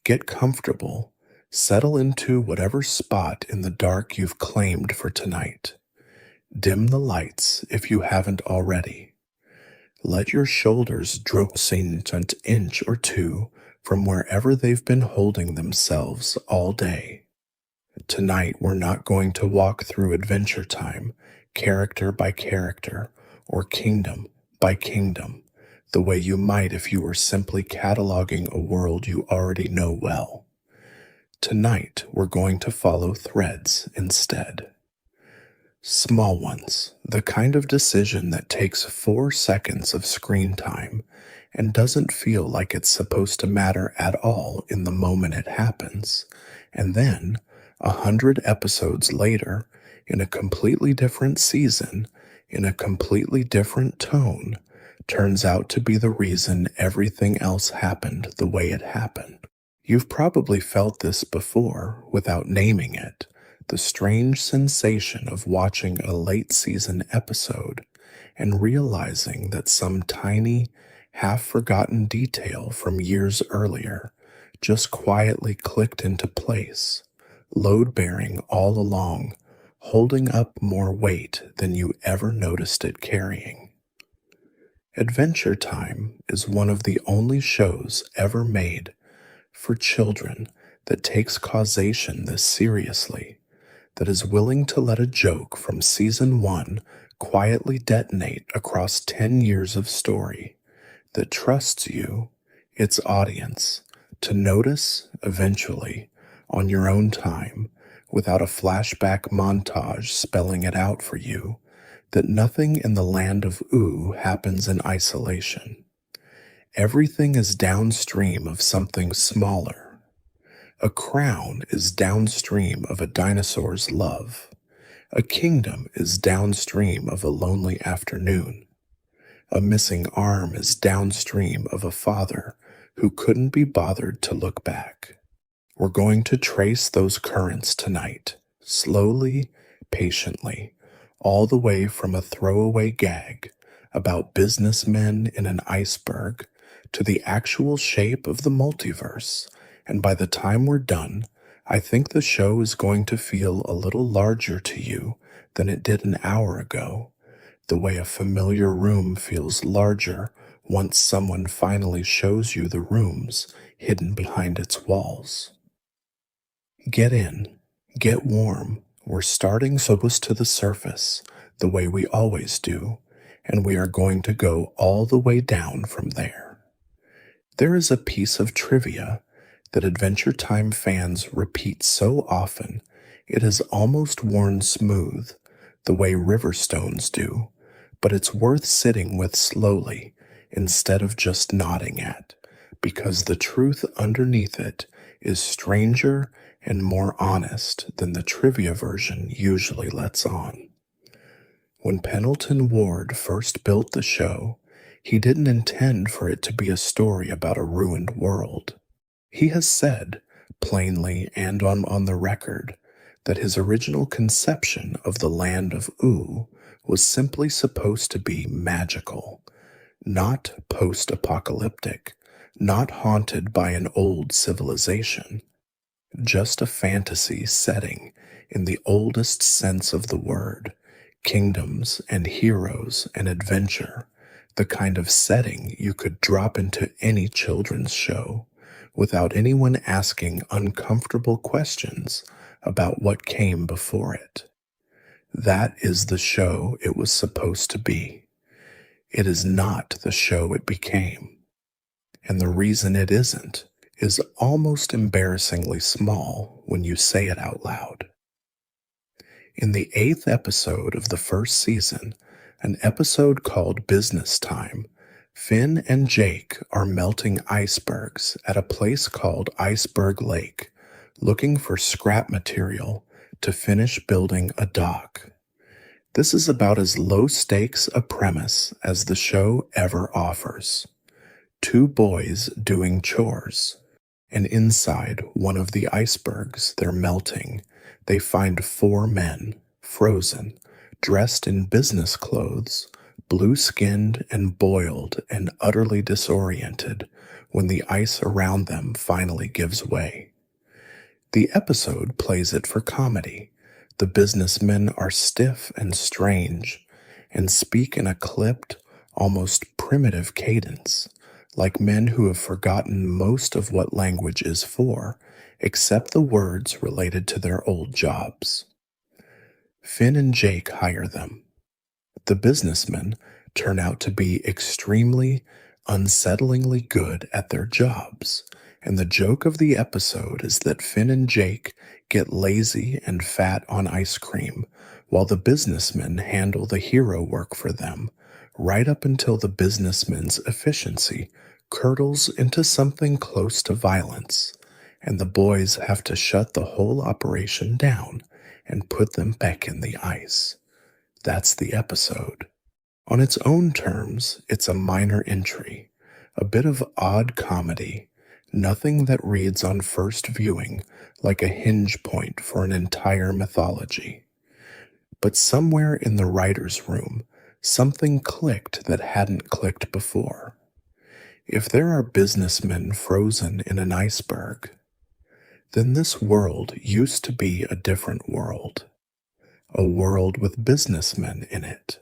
Get comfortable. Settle into whatever spot in the dark you've claimed for tonight. Dim the lights if you haven't already. Let your shoulders droop an inch or two from wherever they've been holding themselves all day. Tonight, we're not going to walk through Adventure Time, character by character, or kingdom by kingdom, the way you might if you were simply cataloging a world you already know well. Tonight, we're going to follow threads instead. Small ones, the kind of decision that takes 4 seconds of screen time and doesn't feel like it's supposed to matter at all in the moment it happens, and then 100 episodes later, in a completely different season, in a completely different tone, turns out to be the reason everything else happened the way it happened. You've probably felt this before without naming it, the strange sensation of watching a late season episode and realizing that some tiny, half-forgotten detail from years earlier just quietly clicked into place, load-bearing all along, holding up more weight than you ever noticed it carrying. Adventure Time is one of the only shows ever made for children that takes causation this seriously, that is willing to let a joke from season 1 quietly detonate across 10 years of story, that trusts you, its audience, to notice eventually, on your own time, without a flashback montage spelling it out for you, that nothing in the land of ooh happens in isolation. Everything is downstream of something smaller. A crown is downstream of a dinosaur's love. A kingdom is downstream of a lonely afternoon. A missing arm is downstream of a father who couldn't be bothered to look back. We're going to trace those currents tonight, slowly, patiently, all the way from a throwaway gag about businessmen in an iceberg to the actual shape of the multiverse, and by the time we're done, I think the show is going to feel a little larger to you than it did an hour ago, the way a familiar room feels larger once someone finally shows you the rooms hidden behind its walls. Get in, get warm. We're starting close to the surface, the way we always do, and we are going to go all the way down from there. There is a piece of trivia that Adventure Time fans repeat so often it has almost worn smooth, the way river stones do, but it's worth sitting with slowly instead of just nodding at, because the truth underneath it is stranger and more honest than the trivia version usually lets on. When Pendleton Ward first built the show, he didn't intend for it to be a story about a ruined world. He has said, plainly and on the record, that his original conception of the land of Ooh was simply supposed to be magical, not post-apocalyptic, not haunted by an old civilization, just a fantasy setting in the oldest sense of the word, kingdoms and heroes and adventure, the kind of setting you could drop into any children's show without anyone asking uncomfortable questions about what came before it. That is the show it was supposed to be. It is not the show it became. And the reason it isn't is almost embarrassingly small when you say it out loud. In the 8th episode of the first season, an episode called Business Time, Finn and Jake are melting icebergs at a place called Iceberg Lake, looking for scrap material to finish building a dock. This is about as low stakes a premise as the show ever offers. 2 boys doing chores, and inside one of the icebergs they're melting, they find 4 men, frozen, dressed in business clothes, blue-skinned and boiled and utterly disoriented when the ice around them finally gives way. The episode plays it for comedy. The businessmen are stiff and strange and speak in a clipped, almost primitive cadence, like men who have forgotten most of what language is for, except the words related to their old jobs. Finn and Jake hire them. The businessmen turn out to be extremely, unsettlingly good at their jobs, and the joke of the episode is that Finn and Jake get lazy and fat on ice cream, while the businessmen handle the hero work for them, right up until the businessmen's efficiency curdles into something close to violence, and the boys have to shut the whole operation down and put them back in the ice. That's the episode. On its own terms, it's a minor entry, a bit of odd comedy, nothing that reads on first viewing like a hinge point for an entire mythology. But somewhere in the writer's room, something clicked that hadn't clicked before. If there are businessmen frozen in an iceberg, then this world used to be a different world. A world with businessmen in it.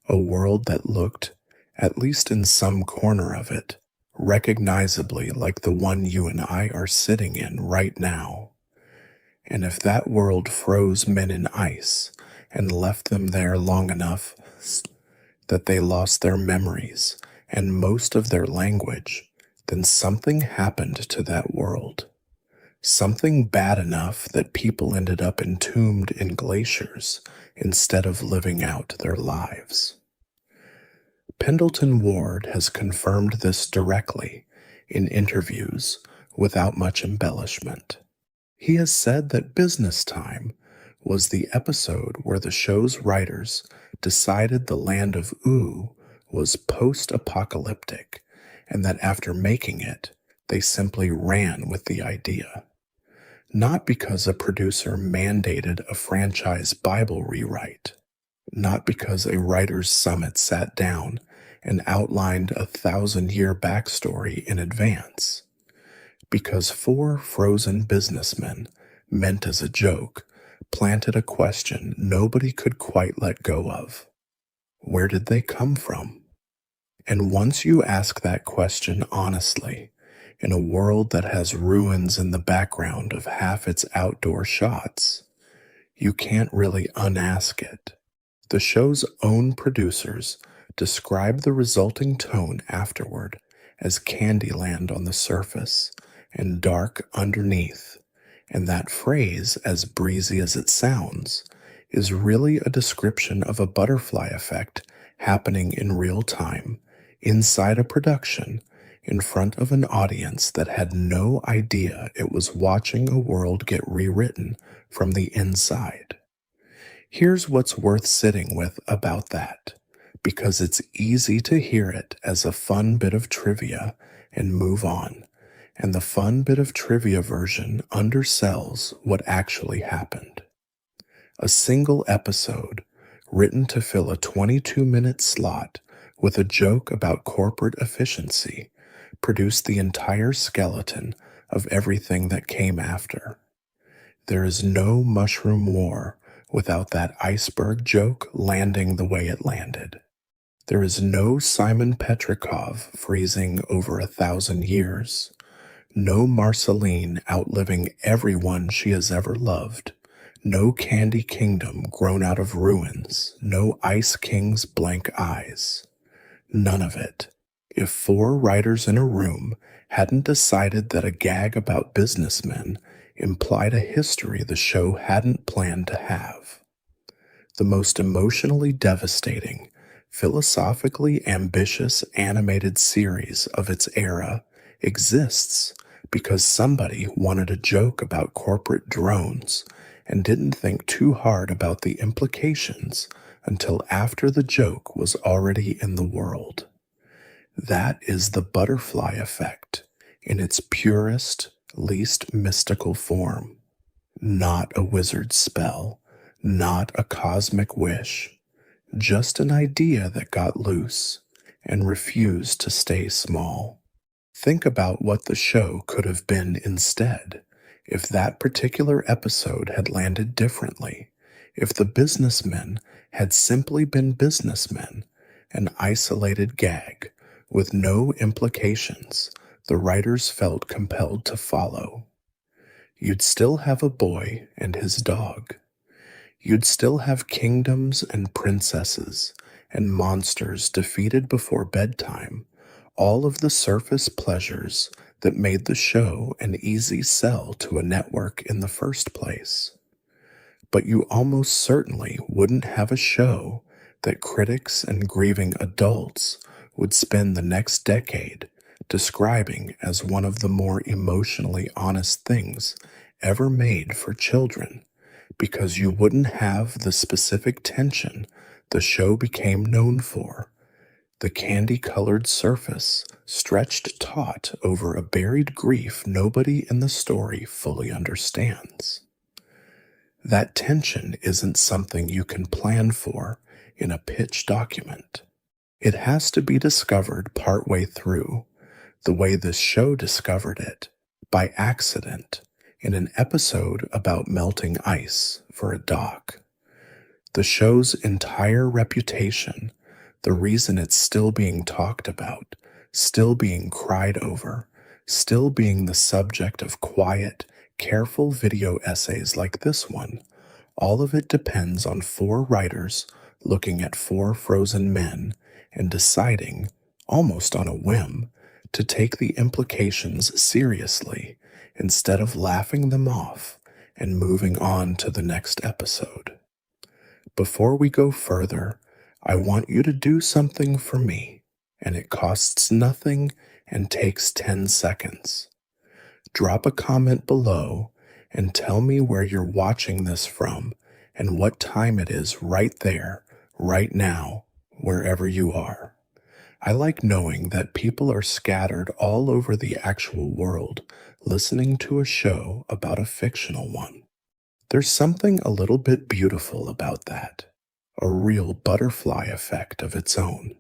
A world that looked, at least in some corner of it, recognizably like the one you and I are sitting in right now. And if that world froze men in ice and left them there long enough that they lost their memories and most of their language, then something happened to that world. Something bad enough that people ended up entombed in glaciers instead of living out their lives. Pendleton Ward has confirmed this directly in interviews without much embellishment. He has said that Business Time was the episode where the show's writers decided the land of Ooh was post-apocalyptic, and that after making it, they simply ran with the idea. Not because a producer mandated a franchise Bible rewrite, not because a writers' summit sat down and outlined a 1,000-year backstory in advance, because 4 frozen businessmen, meant as a joke, planted a question nobody could quite let go of. Where did they come from? And once you ask that question honestly, in a world that has ruins in the background of half its outdoor shots, you can't really unask it. The show's own producers describe the resulting tone afterward as Candyland on the surface and dark underneath, and that phrase, as breezy as it sounds, is really a description of a butterfly effect happening in real time, inside a production, in front of an audience that had no idea it was watching a world get rewritten from the inside. Here's what's worth sitting with about that, because it's easy to hear it as a fun bit of trivia and move on, and the fun bit of trivia version undersells what actually happened. A single episode, written to fill a 22-minute slot with a joke about corporate efficiency, produced the entire skeleton of everything that came after. There is no mushroom war without that iceberg joke landing the way it landed. There is no Simon Petrikov freezing over 1,000 years. No Marceline outliving everyone she has ever loved. No Candy Kingdom grown out of ruins. No Ice King's blank eyes. None of it. If 4 writers in a room hadn't decided that a gag about businessmen implied a history the show hadn't planned to have. The most emotionally devastating, philosophically ambitious animated series of its era exists because somebody wanted a joke about corporate drones and didn't think too hard about the implications until after the joke was already in the world. That is the butterfly effect in its purest, least mystical form. Not a wizard's spell, not a cosmic wish, just an idea that got loose and refused to stay small. Think about what the show could have been instead if that particular episode had landed differently, if the businessmen had simply been businessmen, an isolated gag with no implications the writers felt compelled to follow. You'd still have a boy and his dog. You'd still have kingdoms and princesses and monsters defeated before bedtime, all of the surface pleasures that made the show an easy sell to a network in the first place. But you almost certainly wouldn't have a show that critics and grieving adults would spend the next decade describing as one of the more emotionally honest things ever made for children, because you wouldn't have the specific tension the show became known for, the candy-colored surface stretched taut over a buried grief nobody in the story fully understands. That tension isn't something you can plan for in a pitch document. It has to be discovered partway through, the way this show discovered it, by accident, in an episode about melting ice for a doc. The show's entire reputation, the reason it's still being talked about, still being cried over, still being the subject of quiet, careful video essays like this one, all of it depends on 4 writers looking at 4 frozen men and deciding, almost on a whim, to take the implications seriously instead of laughing them off and moving on to the next episode. Before we go further, I want you to do something for me, and it costs nothing and takes 10 seconds. Drop a comment below and tell me where you're watching this from and what time it is right there, right now, wherever you are. I like knowing that people are scattered all over the actual world listening to a show about a fictional one. There's something a little bit beautiful about that, a real butterfly effect of its own.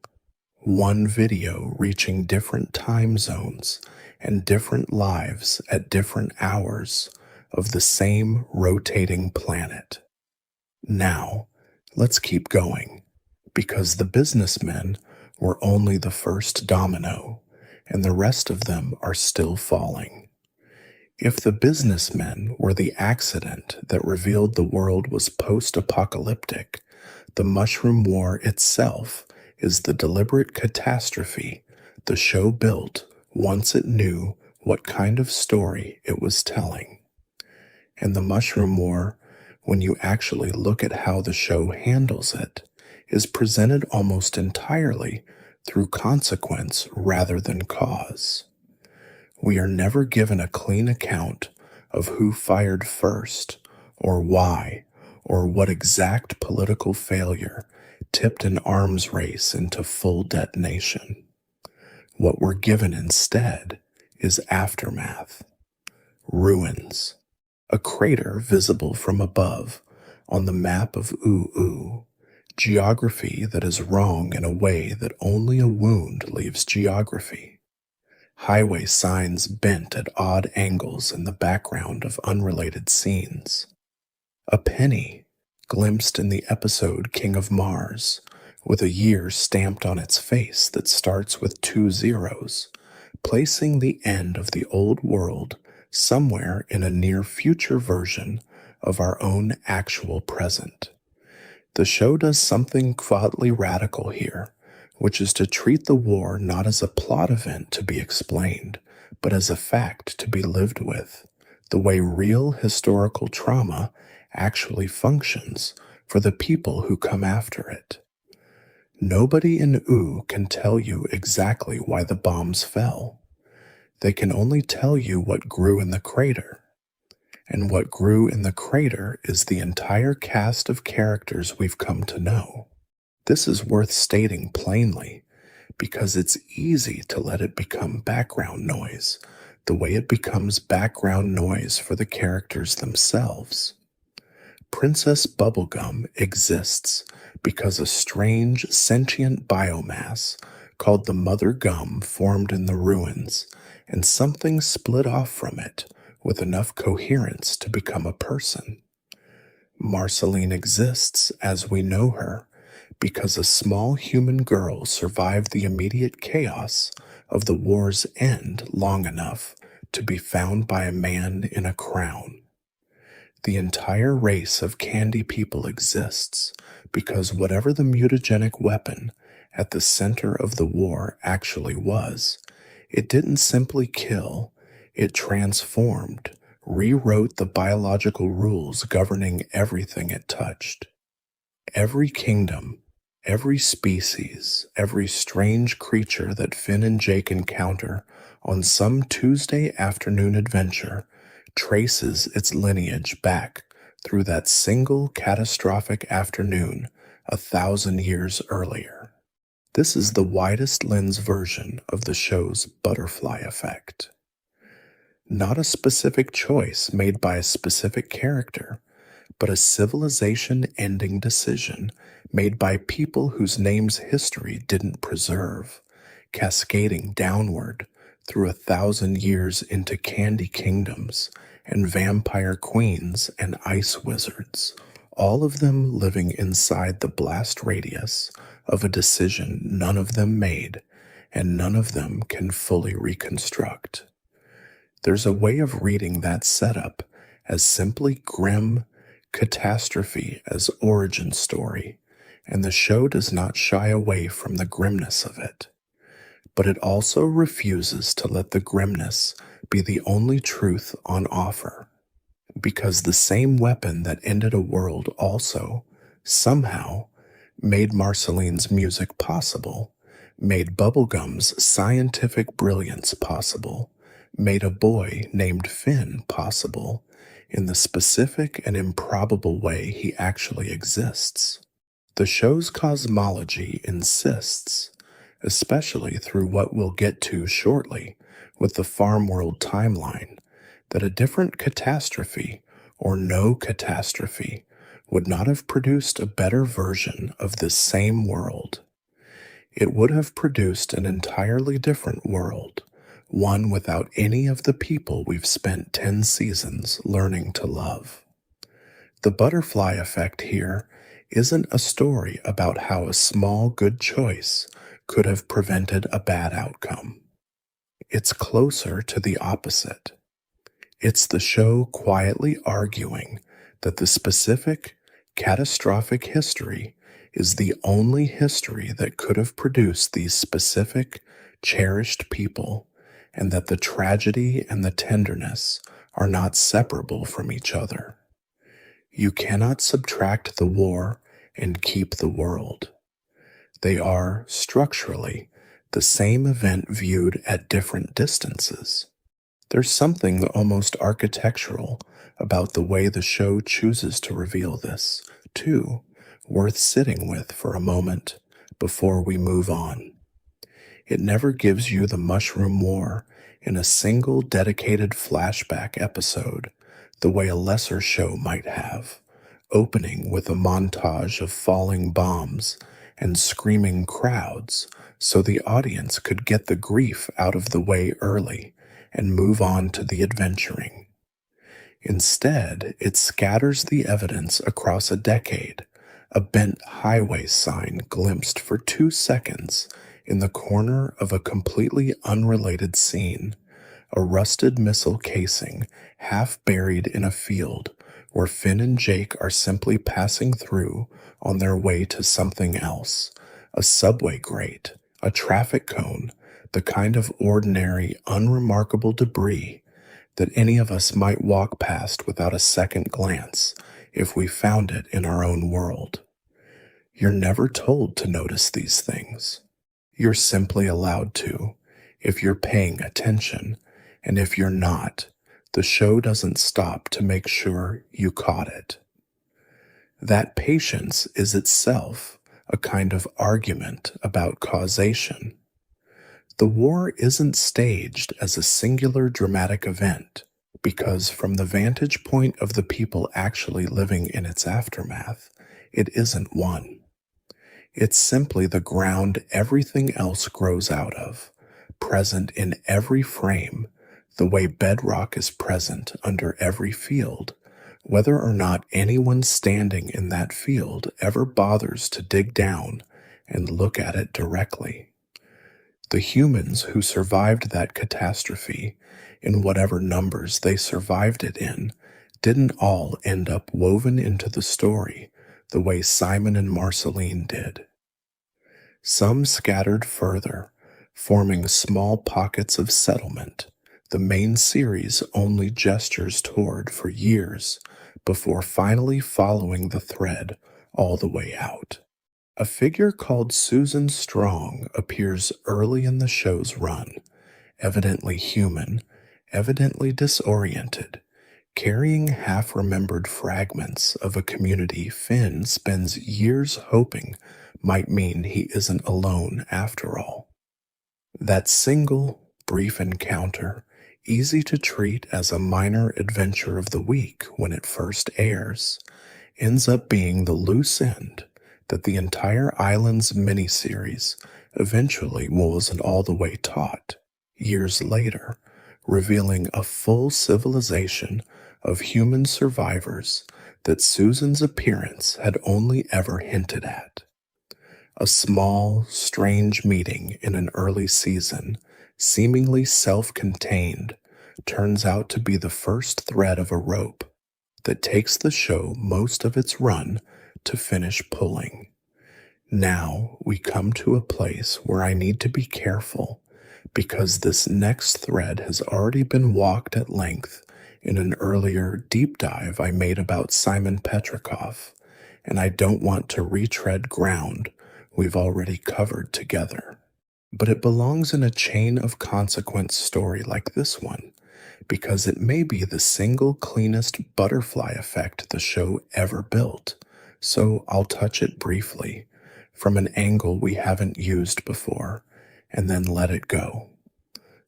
One video reaching different time zones and different lives at different hours of the same rotating planet. Now, let's keep going, because the businessmen were only the first domino, and the rest of them are still falling. If the businessmen were the accident that revealed the world was post-apocalyptic, the Mushroom War itself is the deliberate catastrophe the show built once it knew what kind of story it was telling. And the Mushroom War, when you actually look at how the show handles it, is presented almost entirely through consequence rather than cause. We are never given a clean account of who fired first, or why, or what exact political failure tipped an arms race into full detonation. What we're given instead is aftermath. Ruins. A crater visible from above on the map of Ooh. Geography that is wrong in a way that only a wound leaves geography. Highway signs bent at odd angles in the background of unrelated scenes. A penny glimpsed in the episode King of Mars, with a year stamped on its face that starts with 2 zeros, placing the end of the old world somewhere in a near-future version of our own actual present. The show does something quietly radical here, which is to treat the war not as a plot event to be explained, but as a fact to be lived with, the way real historical trauma actually functions for the people who come after it. Nobody in Ooh can tell you exactly why the bombs fell. They can only tell you what grew in the crater. And what grew in the crater is the entire cast of characters we've come to know. This is worth stating plainly, because it's easy to let it become background noise, the way it becomes background noise for the characters themselves. Princess Bubblegum exists because a strange sentient biomass called the Mother Gum formed in the ruins, and something split off from it with enough coherence to become a person. Marceline exists as we know her because a small human girl survived the immediate chaos of the war's end long enough to be found by a man in a crown. The entire race of candy people exists because whatever the mutagenic weapon at the center of the war actually was, it didn't simply kill, it transformed, rewrote the biological rules governing everything it touched. Every kingdom, every species, every strange creature that Finn and Jake encounter on some Tuesday afternoon adventure traces its lineage back through that single catastrophic afternoon 1,000 years earlier. This is the widest lens version of the show's butterfly effect. Not a specific choice made by a specific character, but a civilization-ending decision made by people whose names history didn't preserve, cascading downward through 1,000 years into candy kingdoms and vampire queens and ice wizards, all of them living inside the blast radius of a decision none of them made and none of them can fully reconstruct. There's a way of reading that setup as simply grim catastrophe as origin story, and the show does not shy away from the grimness of it. But it also refuses to let the grimness be the only truth on offer, because the same weapon that ended a world also, somehow, made Marceline's music possible, made Bubblegum's scientific brilliance possible, made a boy named Finn possible, in the specific and improbable way he actually exists. The show's cosmology insists, especially through what we'll get to shortly with the Farm World timeline, that a different catastrophe, or no catastrophe, would not have produced a better version of this same world. It would have produced an entirely different world, one without any of the people we've spent 10 seasons learning to love. The butterfly effect here isn't a story about how a small good choice could have prevented a bad outcome. It's closer to the opposite. It's the show quietly arguing that the specific, catastrophic history is the only history that could have produced these specific, cherished people, and that the tragedy and the tenderness are not separable from each other. You cannot subtract the war and keep the world. They are, structurally, the same event viewed at different distances. There's something almost architectural about the way the show chooses to reveal this, too, worth sitting with for a moment before we move on. It never gives you the Mushroom War in a single dedicated flashback episode the way a lesser show might have, opening with a montage of falling bombs and screaming crowds so the audience could get the grief out of the way early and move on to the adventuring. Instead, it scatters the evidence across a decade, a bent highway sign glimpsed for 2 seconds in the corner of a completely unrelated scene, a rusted missile casing half buried in a field where Finn and Jake are simply passing through on their way to something else, a subway grate, a traffic cone, the kind of ordinary, unremarkable debris that any of us might walk past without a second glance if we found it in our own world. You're never told to notice these things. You're simply allowed to, if you're paying attention, and if you're not, the show doesn't stop to make sure you caught it. That patience is itself a kind of argument about causation. The war isn't staged as a singular dramatic event. because from the vantage point of the people actually living in its aftermath, it isn't one. It's simply the ground everything else grows out of, present in every frame, the way bedrock is present under every field, whether or not anyone standing in that field ever bothers to dig down and look at it directly. The humans who survived that catastrophe, in whatever numbers they survived it in, didn't all end up woven into the story the way Simon and Marceline did. Some scattered further, forming small pockets of settlement, the main series only gestures toward for years before finally following the thread all the way out. A figure called Susan Strong appears early in the show's run, evidently human, evidently disoriented, carrying half-remembered fragments of a community Finn spends years hoping might mean he isn't alone after all. That single, brief encounter, easy to treat as a minor adventure of the week when it first airs, ends up being the loose end that the entire Islands miniseries eventually wasn't all the way taught, years later, revealing a full civilization of human survivors that Susan's appearance had only ever hinted at. A small, strange meeting in an early season, seemingly self-contained, turns out to be the first thread of a rope that takes the show most of its run to finish pulling. Now we come to a place where I need to be careful because this next thread has already been walked at length in an earlier deep dive I made about Simon Petrikov, and I don't want to retread ground we've already covered together. But it belongs in a chain of consequence story like this one, because it may be the single cleanest butterfly effect the show ever built, so I'll touch it briefly, from an angle we haven't used before, and then let it go.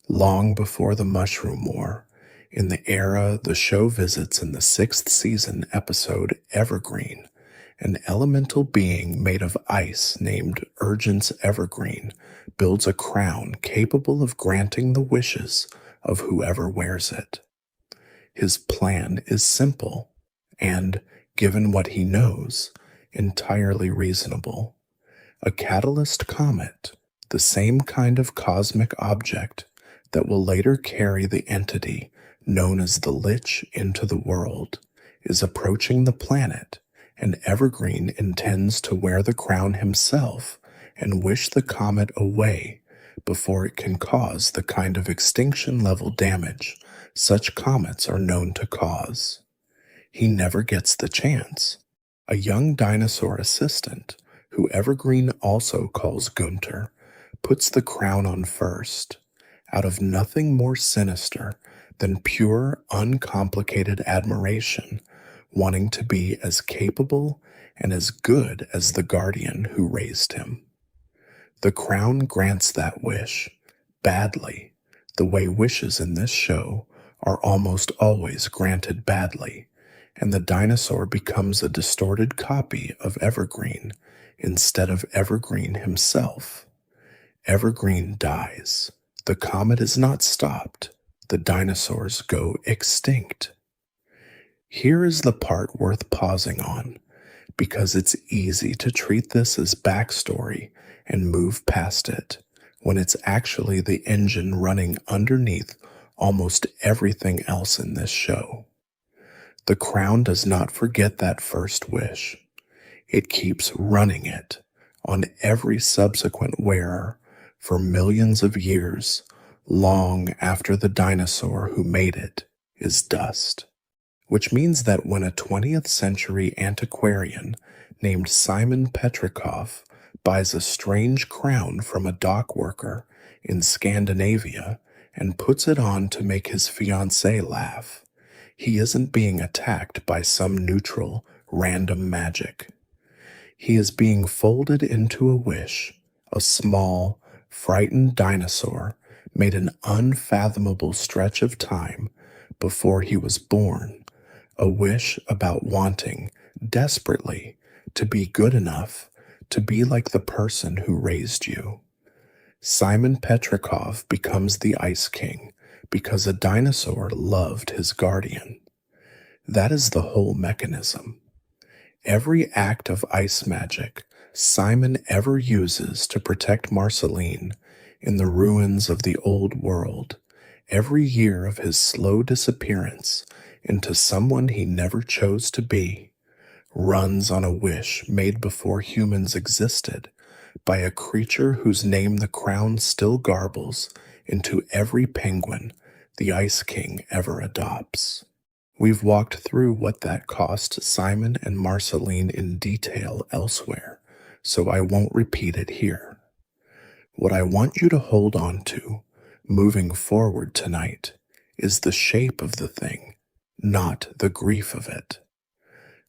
Long before the Mushroom War, in the era the show visits in the 6th season episode Evergreen, an elemental being made of ice named Urgence Evergreen builds a crown capable of granting the wishes of whoever wears it. His plan is simple and, given what he knows, entirely reasonable. A catalyst comet, the same kind of cosmic object that will later carry the entity known as the Lich into the world, is approaching the planet, and Evergreen intends to wear the crown himself and wish the comet away before it can cause the kind of extinction-level damage such comets are known to cause. He never gets the chance. A young dinosaur assistant, who Evergreen also calls Gunter, puts the crown on first, out of nothing more sinister than pure, uncomplicated admiration, wanting to be as capable and as good as the guardian who raised him. The crown grants that wish, badly, the way wishes in this show are almost always granted badly, and the dinosaur becomes a distorted copy of Evergreen instead of Evergreen himself. Evergreen dies. The comet is not stopped. The dinosaurs go extinct. Here is the part worth pausing on, because it's easy to treat this as backstory and move past it, when it's actually the engine running underneath almost everything else in this show. The crown does not forget that first wish. It keeps running it on every subsequent wearer for millions of years, long after the dinosaur who made it is dust. Which means that when a 20th century antiquarian named Simon Petrikov buys a strange crown from a dock worker in Scandinavia and puts it on to make his fiancée laugh, he isn't being attacked by some neutral, random magic. He is being folded into a wish. A small, frightened dinosaur made an unfathomable stretch of time before he was born, a wish about wanting, desperately, to be good enough to be like the person who raised you. Simon Petrikov becomes the Ice King because a dinosaur loved his guardian. That is the whole mechanism. Every act of ice magic Simon ever uses to protect Marceline in the ruins of the old world, every year of his slow disappearance into someone he never chose to be, runs on a wish made before humans existed by a creature whose name the crown still garbles into every penguin the Ice King ever adopts. We've walked through what that cost Simon and Marceline in detail elsewhere, so I won't repeat it here. What I want you to hold on to, moving forward tonight, is the shape of the thing, not the grief of it.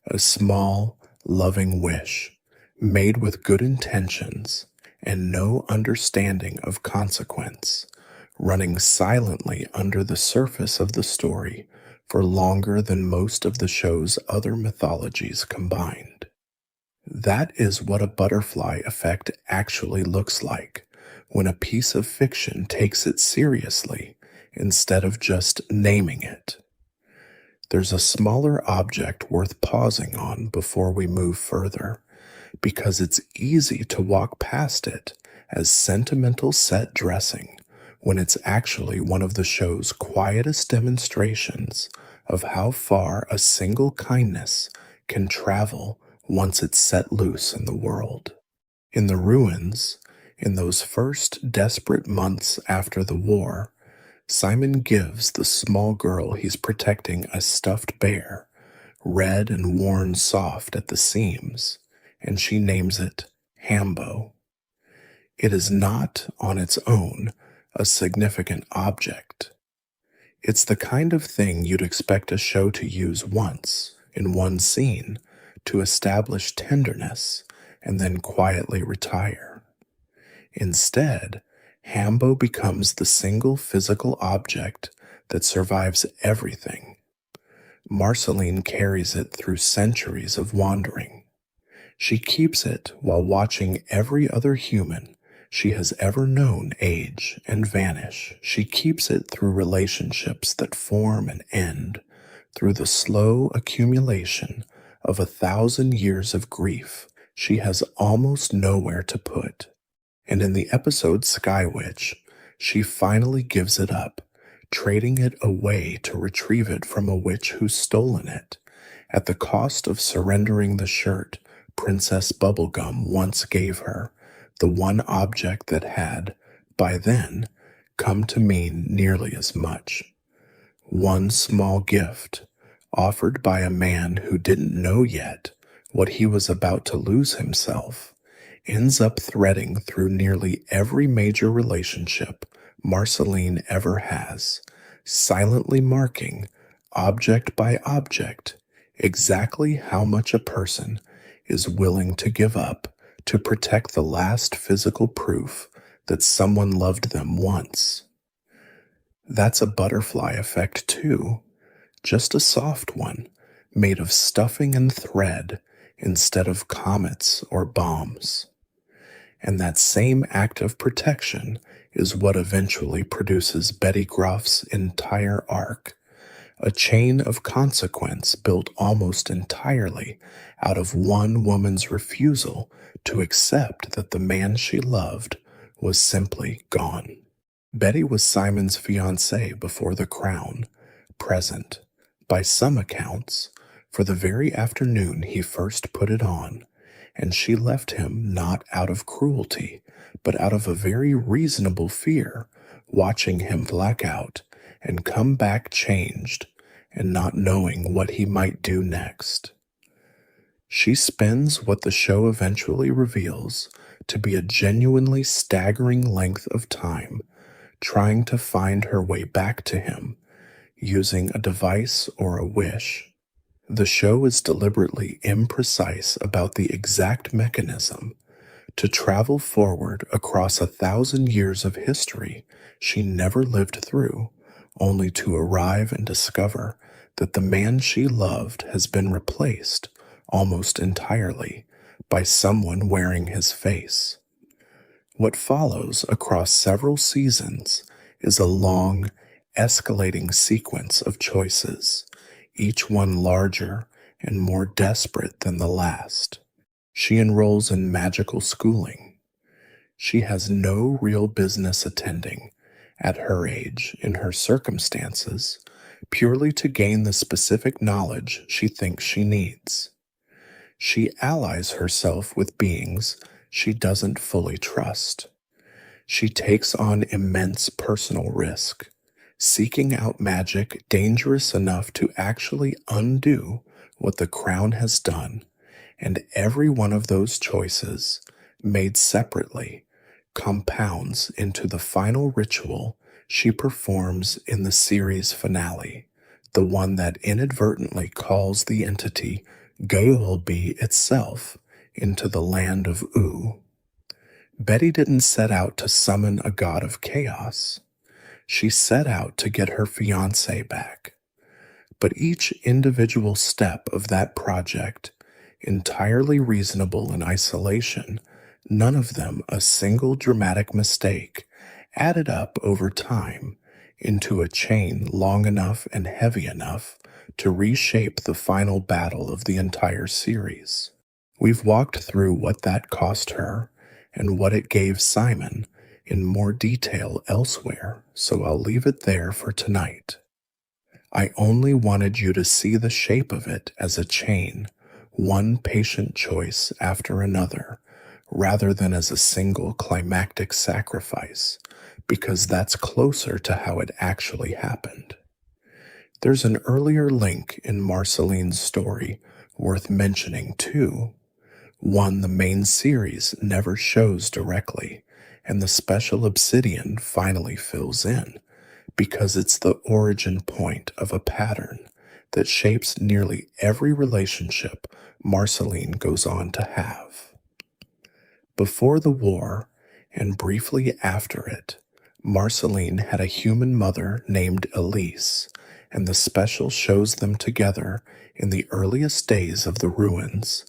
A small, loving wish, made with good intentions and no understanding of consequence, running silently under the surface of the story for longer than most of the show's other mythologies combined. That is what a butterfly effect actually looks like when a piece of fiction takes it seriously instead of just naming it. There's a smaller object worth pausing on before we move further, because it's easy to walk past it as sentimental set dressing when it's actually one of the show's quietest demonstrations of how far a single kindness can travel once it's set loose in the world. In the ruins, in those first desperate months after the war, Simon gives the small girl he's protecting a stuffed bear, red and worn soft at the seams, and she names it Hambo. It is not, on its own, a significant object. It's the kind of thing you'd expect a show to use once, in one scene, to establish tenderness and then quietly retire. Instead, Hambo becomes the single physical object that survives everything. Marceline carries it through centuries of wandering. She keeps it while watching every other human she has ever known age and vanish. She keeps it through relationships that form and end, through the slow accumulation of 1,000 years of grief she has almost nowhere to put. And in the episode Sky Witch, she finally gives it up, trading it away to retrieve it from a witch who's stolen it, at the cost of surrendering the shirt Princess Bubblegum once gave her, the one object that had, by then, come to mean nearly as much. One small gift, offered by a man who didn't know yet what he was about to lose himself, ends up threading through nearly every major relationship Marceline ever has, silently marking, object by object, exactly how much a person is willing to give up to protect the last physical proof that someone loved them once. That's a butterfly effect too, just a soft one, made of stuffing and thread instead of comets or bombs. And that same act of protection is what eventually produces Betty Groff's entire arc, a chain of consequence built almost entirely out of one woman's refusal to accept that the man she loved was simply gone. Betty was Simon's fiancée before the crown, present, by some accounts, for the very afternoon he first put it on, and she left him not out of cruelty, but out of a very reasonable fear, watching him black out and come back changed and not knowing what he might do next. She spends what the show eventually reveals to be a genuinely staggering length of time trying to find her way back to him, using a device or a wish. The show is deliberately imprecise about the exact mechanism to travel forward across 1,000 years of history she never lived through, only to arrive and discover that the man she loved has been replaced almost entirely by someone wearing his face. What follows across several seasons is a long, escalating sequence of choices, each one larger and more desperate than the last. She enrolls in magical schooling. She has no real business attending, at her age, in her circumstances, purely to gain the specific knowledge she thinks she needs. She allies herself with beings she doesn't fully trust. She takes on immense personal risk, seeking out magic dangerous enough to actually undo what the crown has done, and every one of those choices, made separately, compounds into the final ritual she performs in the series finale, the one that inadvertently calls the entity Gaolbi itself into the land of Oo. Betty didn't set out to summon a god of chaos. She set out to get her fiancé back. But each individual step of that project, entirely reasonable in isolation, none of them a single dramatic mistake, added up over time into a chain long enough and heavy enough to reshape the final battle of the entire series. We've walked through what that cost her and what it gave Simon in more detail elsewhere, so I'll leave it there for tonight. I only wanted you to see the shape of it as a chain, one patient choice after another, rather than as a single climactic sacrifice, because that's closer to how it actually happened. There's an earlier link in Marceline's story worth mentioning too, one the main series never shows directly, and the special obsidian finally fills in, because it's the origin point of a pattern that shapes nearly every relationship Marceline goes on to have. Before the war, and briefly after it, Marceline had a human mother named Elise, and the special shows them together in the earliest days of the ruins,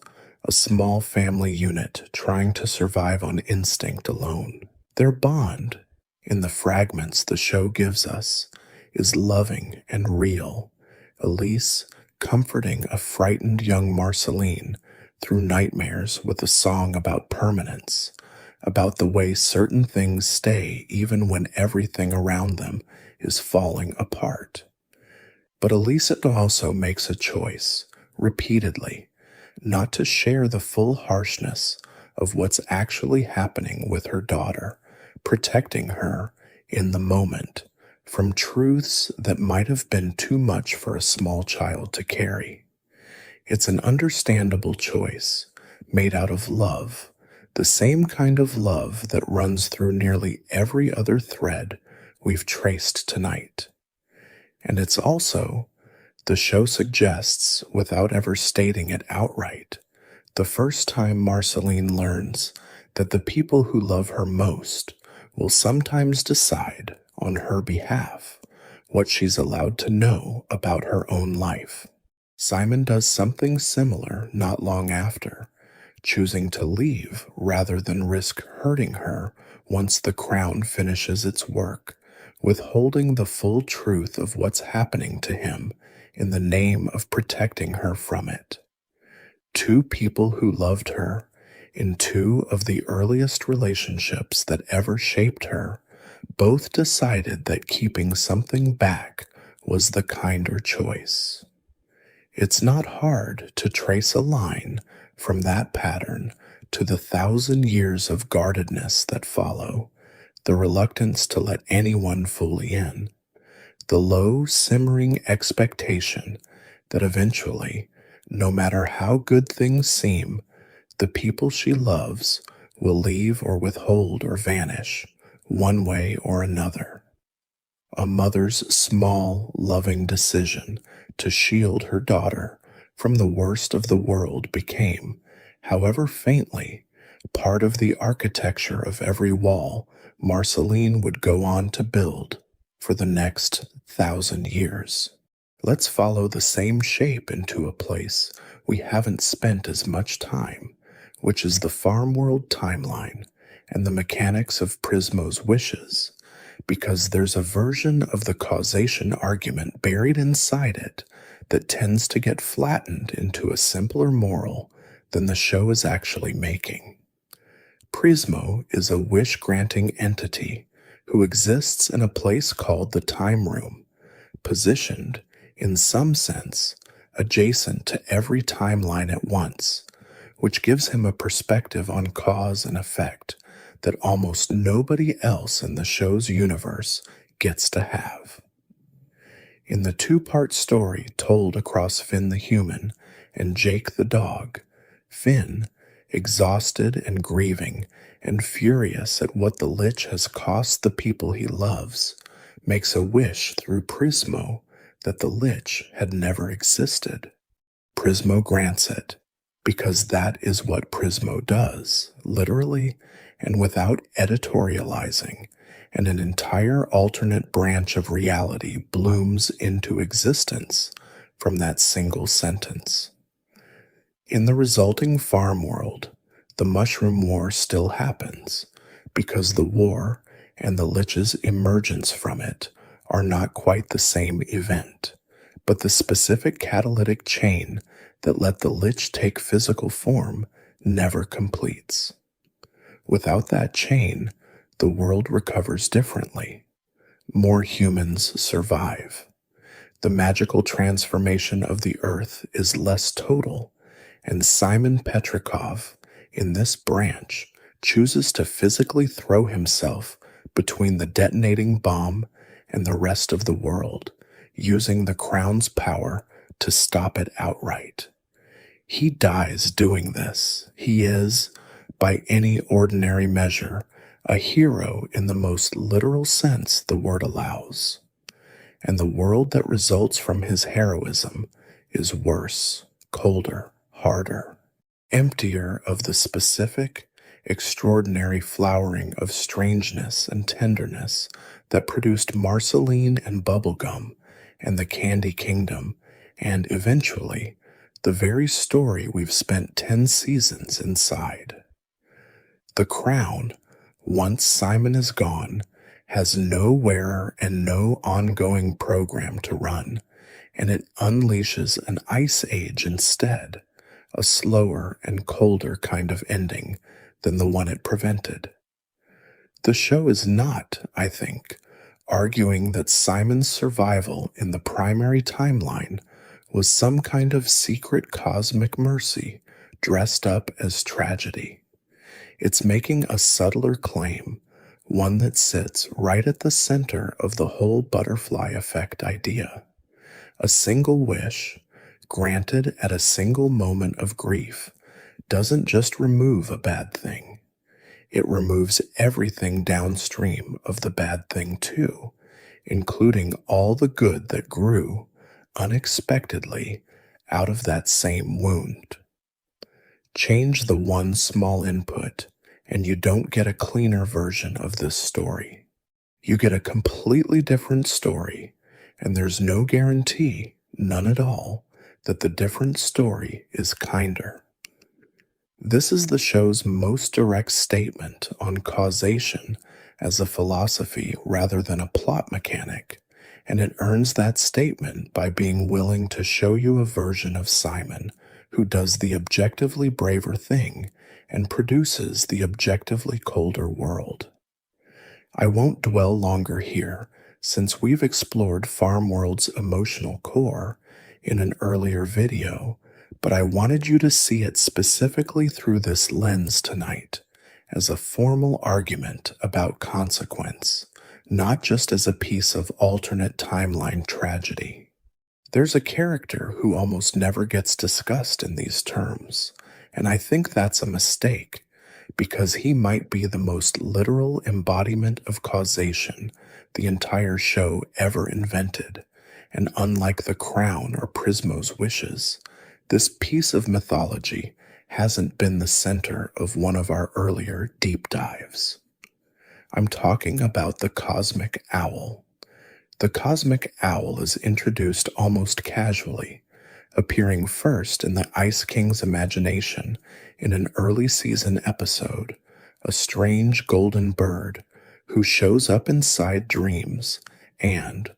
a small family unit trying to survive on instinct alone. Their bond, in the fragments the show gives us, is loving and real, Elise comforting a frightened young Marceline through nightmares with a song about permanence, about the way certain things stay even when everything around them is falling apart. But Elise also makes a choice, repeatedly, not to share the full harshness of what's actually happening with her daughter, protecting her in the moment from truths that might have been too much for a small child to carry. It's an understandable choice, made out of love, the same kind of love that runs through nearly every other thread we've traced tonight. And it's also, the show suggests, without ever stating it outright, the first time Marceline learns that the people who love her most will sometimes decide, on her behalf, what she's allowed to know about her own life. Simon does something similar not long after, choosing to leave rather than risk hurting her once the crown finishes its work, withholding the full truth of what's happening to him in the name of protecting her from it. Two people who loved her in two of the earliest relationships that ever shaped her both decided that keeping something back was the kinder choice. It's not hard to trace a line from that pattern to the 1,000 years of guardedness that follow, the reluctance to let anyone fully in, the low, simmering expectation that eventually, no matter how good things seem, the people she loves will leave or withhold or vanish, one way or another. A mother's small, loving decision to shield her daughter from the worst of the world became, however faintly, part of the architecture of every wall Marceline would go on to build. for the next 1,000 years. Let's follow the same shape into a place we haven't spent as much time, which is the farm world timeline and the mechanics of Prismo's wishes, because there's a version of the causation argument buried inside it that tends to get flattened into a simpler moral than the show is actually making. Prismo is a wish-granting entity who exists in a place called the Time Room, positioned, in some sense, adjacent to every timeline at once, which gives him a perspective on cause and effect that almost nobody else in the show's universe gets to have. In the two-part story told across Finn the human and Jake the dog, Finn, exhausted and grieving and furious at what the Lich has cost the people he loves, makes a wish through Prismo that the Lich had never existed. Prismo grants it, because that is what Prismo does, literally and without editorializing, and an entire alternate branch of reality blooms into existence from that single sentence. In the resulting farm world, the Mushroom War still happens, because the war and the Lich's emergence from it are not quite the same event, but the specific catalytic chain that let the Lich take physical form never completes. Without that chain, the world recovers differently. More humans survive. The magical transformation of the earth is less total, and Simon Petrikov, in this branch, chooses to physically throw himself between the detonating bomb and the rest of the world, using the crown's power to stop it outright. He dies doing this. He is, by any ordinary measure, a hero in the most literal sense the word allows. And the world that results from his heroism is worse, colder, harder, emptier of the specific, extraordinary flowering of strangeness and tenderness that produced Marceline and Bubblegum and the Candy Kingdom, and eventually, the very story we've spent 10 seasons inside. The crown, once Simon is gone, has no wearer and no ongoing program to run, and it unleashes an ice age instead, a slower and colder kind of ending than the one it prevented. The show is not, I think, arguing that Simon's survival in the primary timeline was some kind of secret cosmic mercy dressed up as tragedy. It's making a subtler claim, one that sits right at the center of the whole butterfly effect idea. A single wish, granted at a single moment of grief, doesn't just remove a bad thing. It removes everything downstream of the bad thing too, including all the good that grew, unexpectedly, out of that same wound. Change the one small input, and you don't get a cleaner version of this story. You get a completely different story, and there's no guarantee, none at all, that the different story is kinder. This is the show's most direct statement on causation as a philosophy rather than a plot mechanic, and it earns that statement by being willing to show you a version of Simon who does the objectively braver thing and produces the objectively colder world. I won't dwell longer here, since we've explored Farm World's emotional core in an earlier video, but I wanted you to see it specifically through this lens tonight, as a formal argument about consequence, not just as a piece of alternate timeline tragedy. There's a character who almost never gets discussed in these terms, and I think that's a mistake, because he might be the most literal embodiment of causation the entire show ever invented, and unlike the crown or Prismo's wishes, this piece of mythology hasn't been the center of one of our earlier deep dives. I'm talking about the cosmic owl. The cosmic owl is introduced almost casually, appearing first in the Ice King's imagination in an early season episode, a strange golden bird who shows up inside dreams and,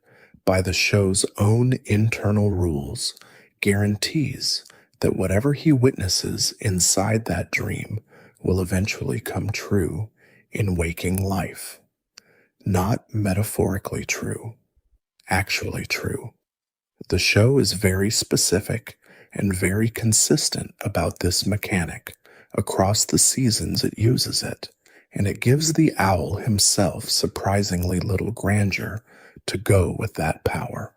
by the show's own internal rules, guarantees that whatever he witnesses inside that dream will eventually come true in waking life. Not metaphorically true, actually true. The show is very specific and very consistent about this mechanic across the seasons it uses it, and it gives the owl himself surprisingly little grandeur to go with that power.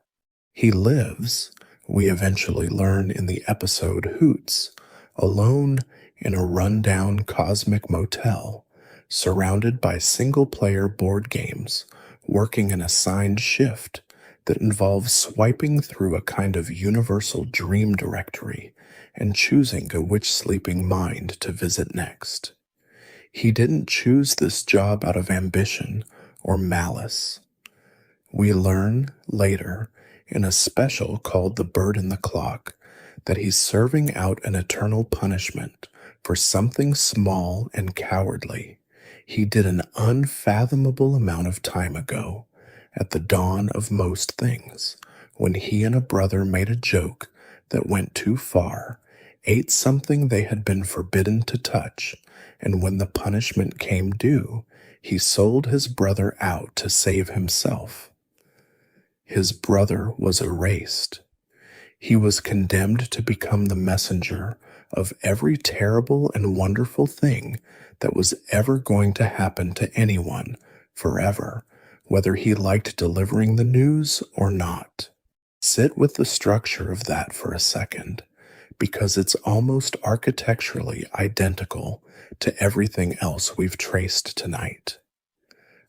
He lives, we eventually learn in the episode Hoots, alone in a rundown cosmic motel, surrounded by single-player board games, working an assigned shift that involves swiping through a kind of universal dream directory and choosing which sleeping mind to visit next. He didn't choose this job out of ambition or malice. We learn later, in a special called The Bird in the Clock, that he's serving out an eternal punishment for something small and cowardly he did an unfathomable amount of time ago, at the dawn of most things, when he and a brother made a joke that went too far, ate something they had been forbidden to touch, and when the punishment came due, he sold his brother out to save himself. His brother was erased. He was condemned to become the messenger of every terrible and wonderful thing that was ever going to happen to anyone forever, whether he liked delivering the news or not. Sit with the structure of that for a second, because it's almost architecturally identical to everything else we've traced tonight.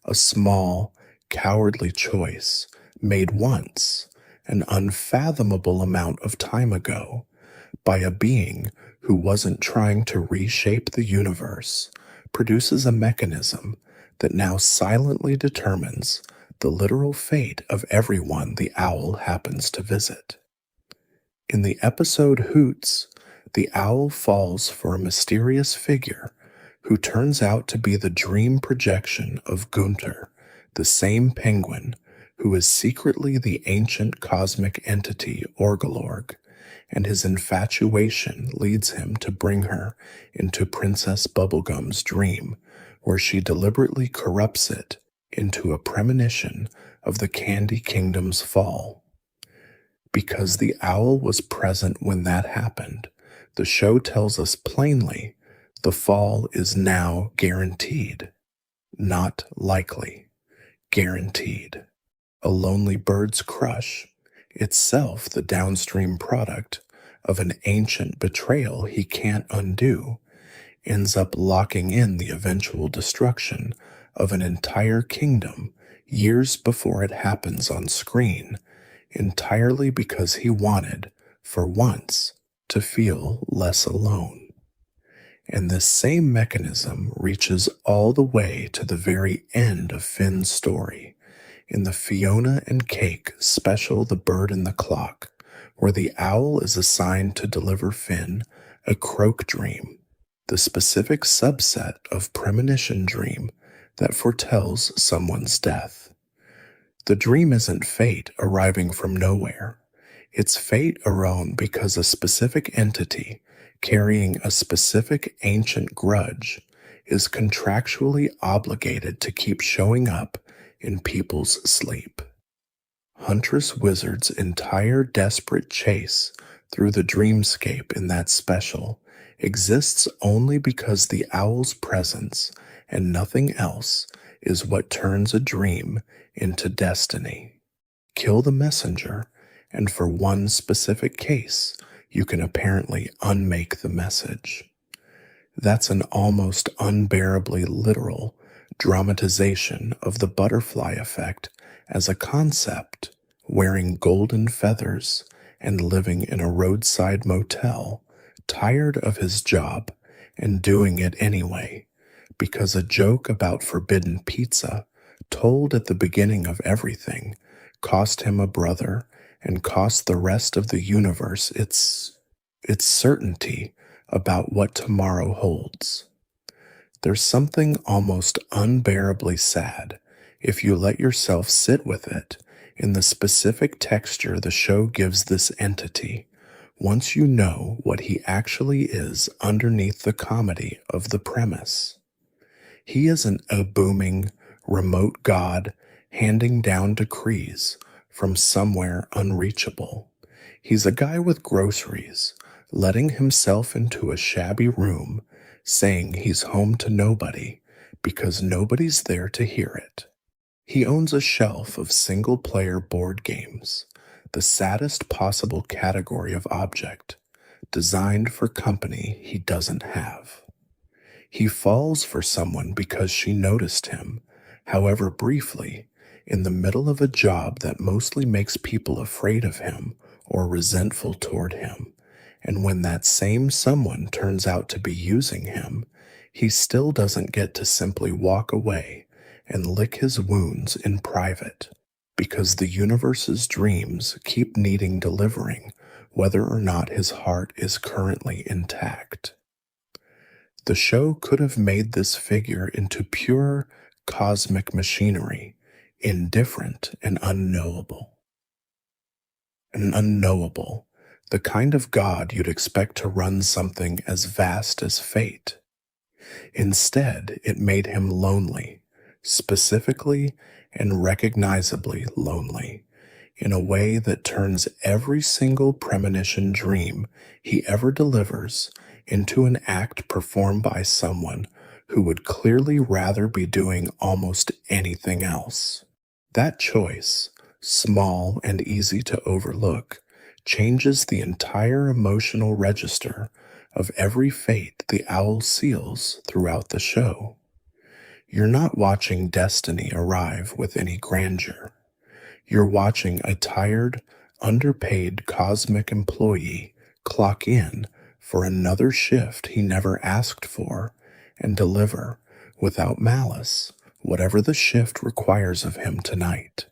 A small, cowardly choice made once, an unfathomable amount of time ago, by a being who wasn't trying to reshape the universe, produces a mechanism that now silently determines the literal fate of everyone the owl happens to visit. In the episode Hoots, the owl falls for a mysterious figure who turns out to be the dream projection of Gunther, the same penguin who is secretly the ancient cosmic entity Orgelorg, and his infatuation leads him to bring her into Princess Bubblegum's dream, where she deliberately corrupts it into a premonition of the Candy Kingdom's fall. Because the owl was present when that happened, the show tells us plainly the fall is now guaranteed. Not likely. Guaranteed. A lonely bird's crush, itself the downstream product of an ancient betrayal he can't undo, ends up locking in the eventual destruction of an entire kingdom years before it happens on screen, entirely because he wanted, for once, to feel less alone. And this same mechanism reaches all the way to the very end of Finn's story, in the Fiona and Cake special The Bird in the Clock, where the owl is assigned to deliver Finn a croak dream, the specific subset of premonition dream that foretells someone's death. The dream isn't fate arriving from nowhere. It's fate around because a specific entity carrying a specific ancient grudge is contractually obligated to keep showing up in people's sleep. Huntress Wizard's entire desperate chase through the dreamscape in that special exists only because the owl's presence and nothing else is what turns a dream into destiny. Kill the messenger, and for one specific case, you can apparently unmake the message. That's an almost unbearably literal dramatization of the butterfly effect as a concept, wearing golden feathers and living in a roadside motel, tired of his job and doing it anyway, because a joke about forbidden pizza, told at the beginning of everything, cost him a brother, and cost the rest of the universe its certainty about what tomorrow holds. There's something almost unbearably sad, if you let yourself sit with it, in the specific texture the show gives this entity, once you know what he actually is underneath the comedy of the premise. He isn't a booming, remote god handing down decrees from somewhere unreachable. He's a guy with groceries, letting himself into a shabby room, saying he's home to nobody because nobody's there to hear it. He owns a shelf of single-player board games, the saddest possible category of object, designed for company he doesn't have. He falls for someone because she noticed him, however briefly, in the middle of a job that mostly makes people afraid of him or resentful toward him. And when that same someone turns out to be using him, he still doesn't get to simply walk away and lick his wounds in private, because the universe's dreams keep needing delivering, whether or not his heart is currently intact. The show could have made this figure into pure cosmic machinery, indifferent and unknowable. The kind of god you'd expect to run something as vast as fate. Instead, it made him lonely, specifically and recognizably lonely, in a way that turns every single premonition dream he ever delivers into an act performed by someone who would clearly rather be doing almost anything else. That choice, small and easy to overlook, changes the entire emotional register of every fate the owl seals throughout the show. You're not watching destiny arrive with any grandeur. You're watching a tired, underpaid cosmic employee clock in for another shift he never asked for and deliver, without malice, whatever the shift requires of him tonight.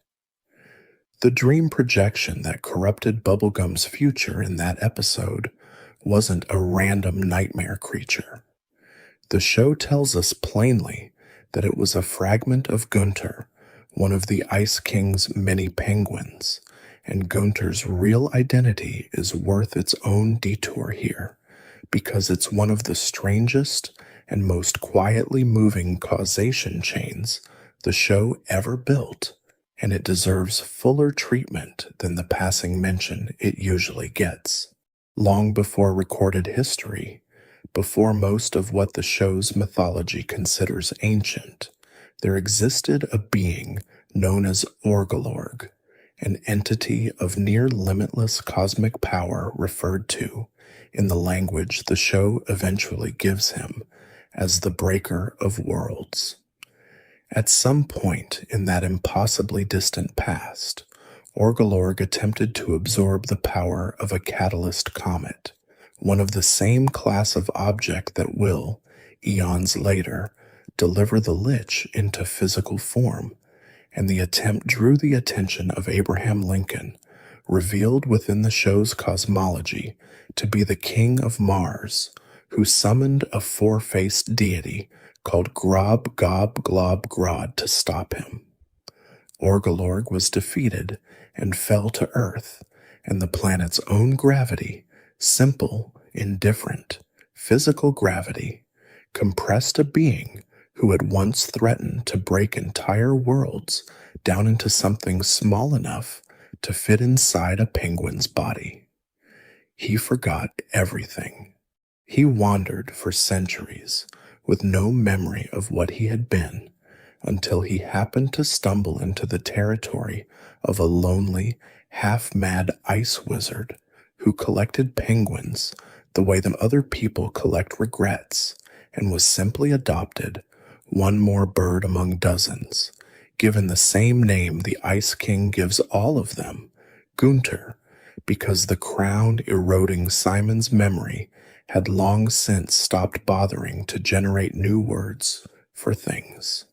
The dream projection that corrupted Bubblegum's future in that episode wasn't a random nightmare creature. The show tells us plainly that it was a fragment of Gunter, one of the Ice King's many penguins, and Gunter's real identity is worth its own detour here, because it's one of the strangest and most quietly moving causation chains the show ever built, and it deserves fuller treatment than the passing mention it usually gets. Long before recorded history, before most of what the show's mythology considers ancient, there existed a being known as Orgolorg, an entity of near limitless cosmic power referred to, in the language the show eventually gives him, as the Breaker of Worlds. At some point in that impossibly distant past, Orgolorg attempted to absorb the power of a catalyst comet, one of the same class of object that will, eons later, deliver the Lich into physical form, and the attempt drew the attention of Abraham Lincoln, revealed within the show's cosmology to be the King of Mars, who summoned a four-faced deity called Grob Gob Glob Grod to stop him. Orgolorg was defeated and fell to Earth, and the planet's own gravity, simple, indifferent, physical gravity, compressed a being who had once threatened to break entire worlds down into something small enough to fit inside a penguin's body. He forgot everything. He wandered for centuries with no memory of what he had been, until he happened to stumble into the territory of a lonely, half-mad ice wizard who collected penguins the way that other people collect regrets, and was simply adopted, one more bird among dozens, given the same name the Ice King gives all of them, Gunter, because the crown-eroding Simon's memory had long since stopped bothering to generate new words for things.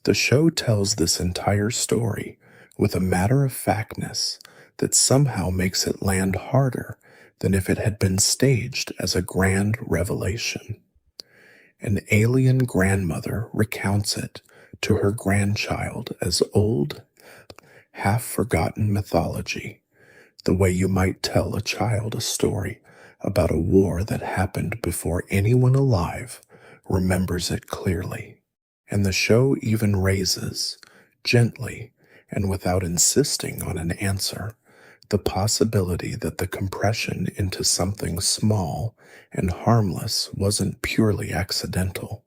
The show tells this entire story with a matter-of-factness that somehow makes it land harder than if it had been staged as a grand revelation. An alien grandmother recounts it to her grandchild as old, half-forgotten mythology, the way you might tell a child a story about a war that happened before anyone alive remembers it clearly. And the show even raises, gently and without insisting on an answer, the possibility that the compression into something small and harmless wasn't purely accidental,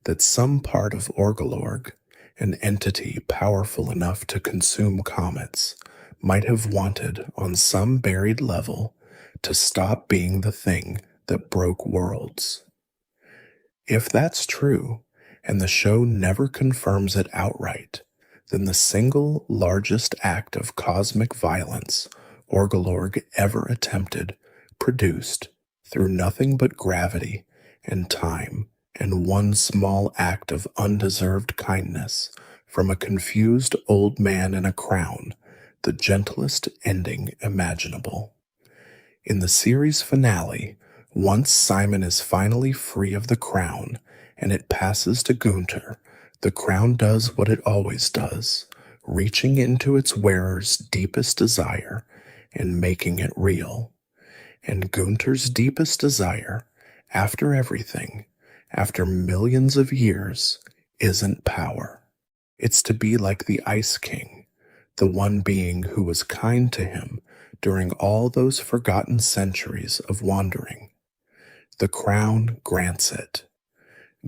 that some part of Orgolorg, an entity powerful enough to consume comets, might have wanted, on some buried level, to stop being the thing that broke worlds. If that's true, and the show never confirms it outright, then the single largest act of cosmic violence Orgolorg ever attempted, produced, through nothing but gravity and time and one small act of undeserved kindness from a confused old man in a crown, the gentlest ending imaginable. In the series finale, once Simon is finally free of the crown and it passes to Gunter, the crown does what it always does, reaching into its wearer's deepest desire and making it real. And Gunter's deepest desire, after everything, after millions of years, isn't power. It's to be like the Ice King, the one being who was kind to him during all those forgotten centuries of wandering. The crown grants it.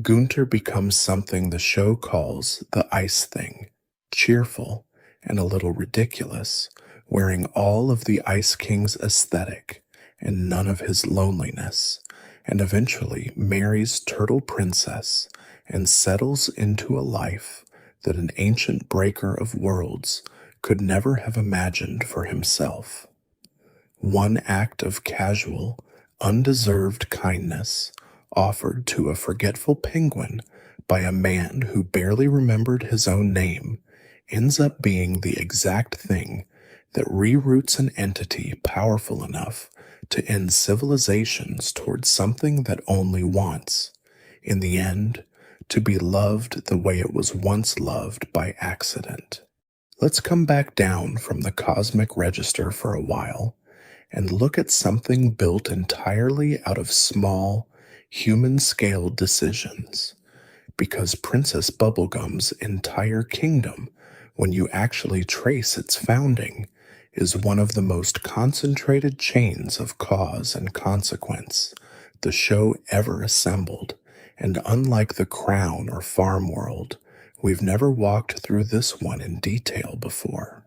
Gunter becomes something the show calls the Ice Thing, cheerful and a little ridiculous, wearing all of the Ice King's aesthetic and none of his loneliness, and eventually marries Turtle Princess and settles into a life that an ancient breaker of worlds could never have imagined for himself. One act of casual, undeserved kindness offered to a forgetful penguin by a man who barely remembered his own name ends up being the exact thing that reroutes an entity powerful enough to end civilizations towards something that only wants, in the end, to be loved the way it was once loved by accident. Let's come back down from the cosmic register for a while and look at something built entirely out of small, human-scale decisions. Because Princess Bubblegum's entire kingdom, when you actually trace its founding, is one of the most concentrated chains of cause and consequence the show ever assembled, and unlike the Crown or Farm World, we've never walked through this one in detail before.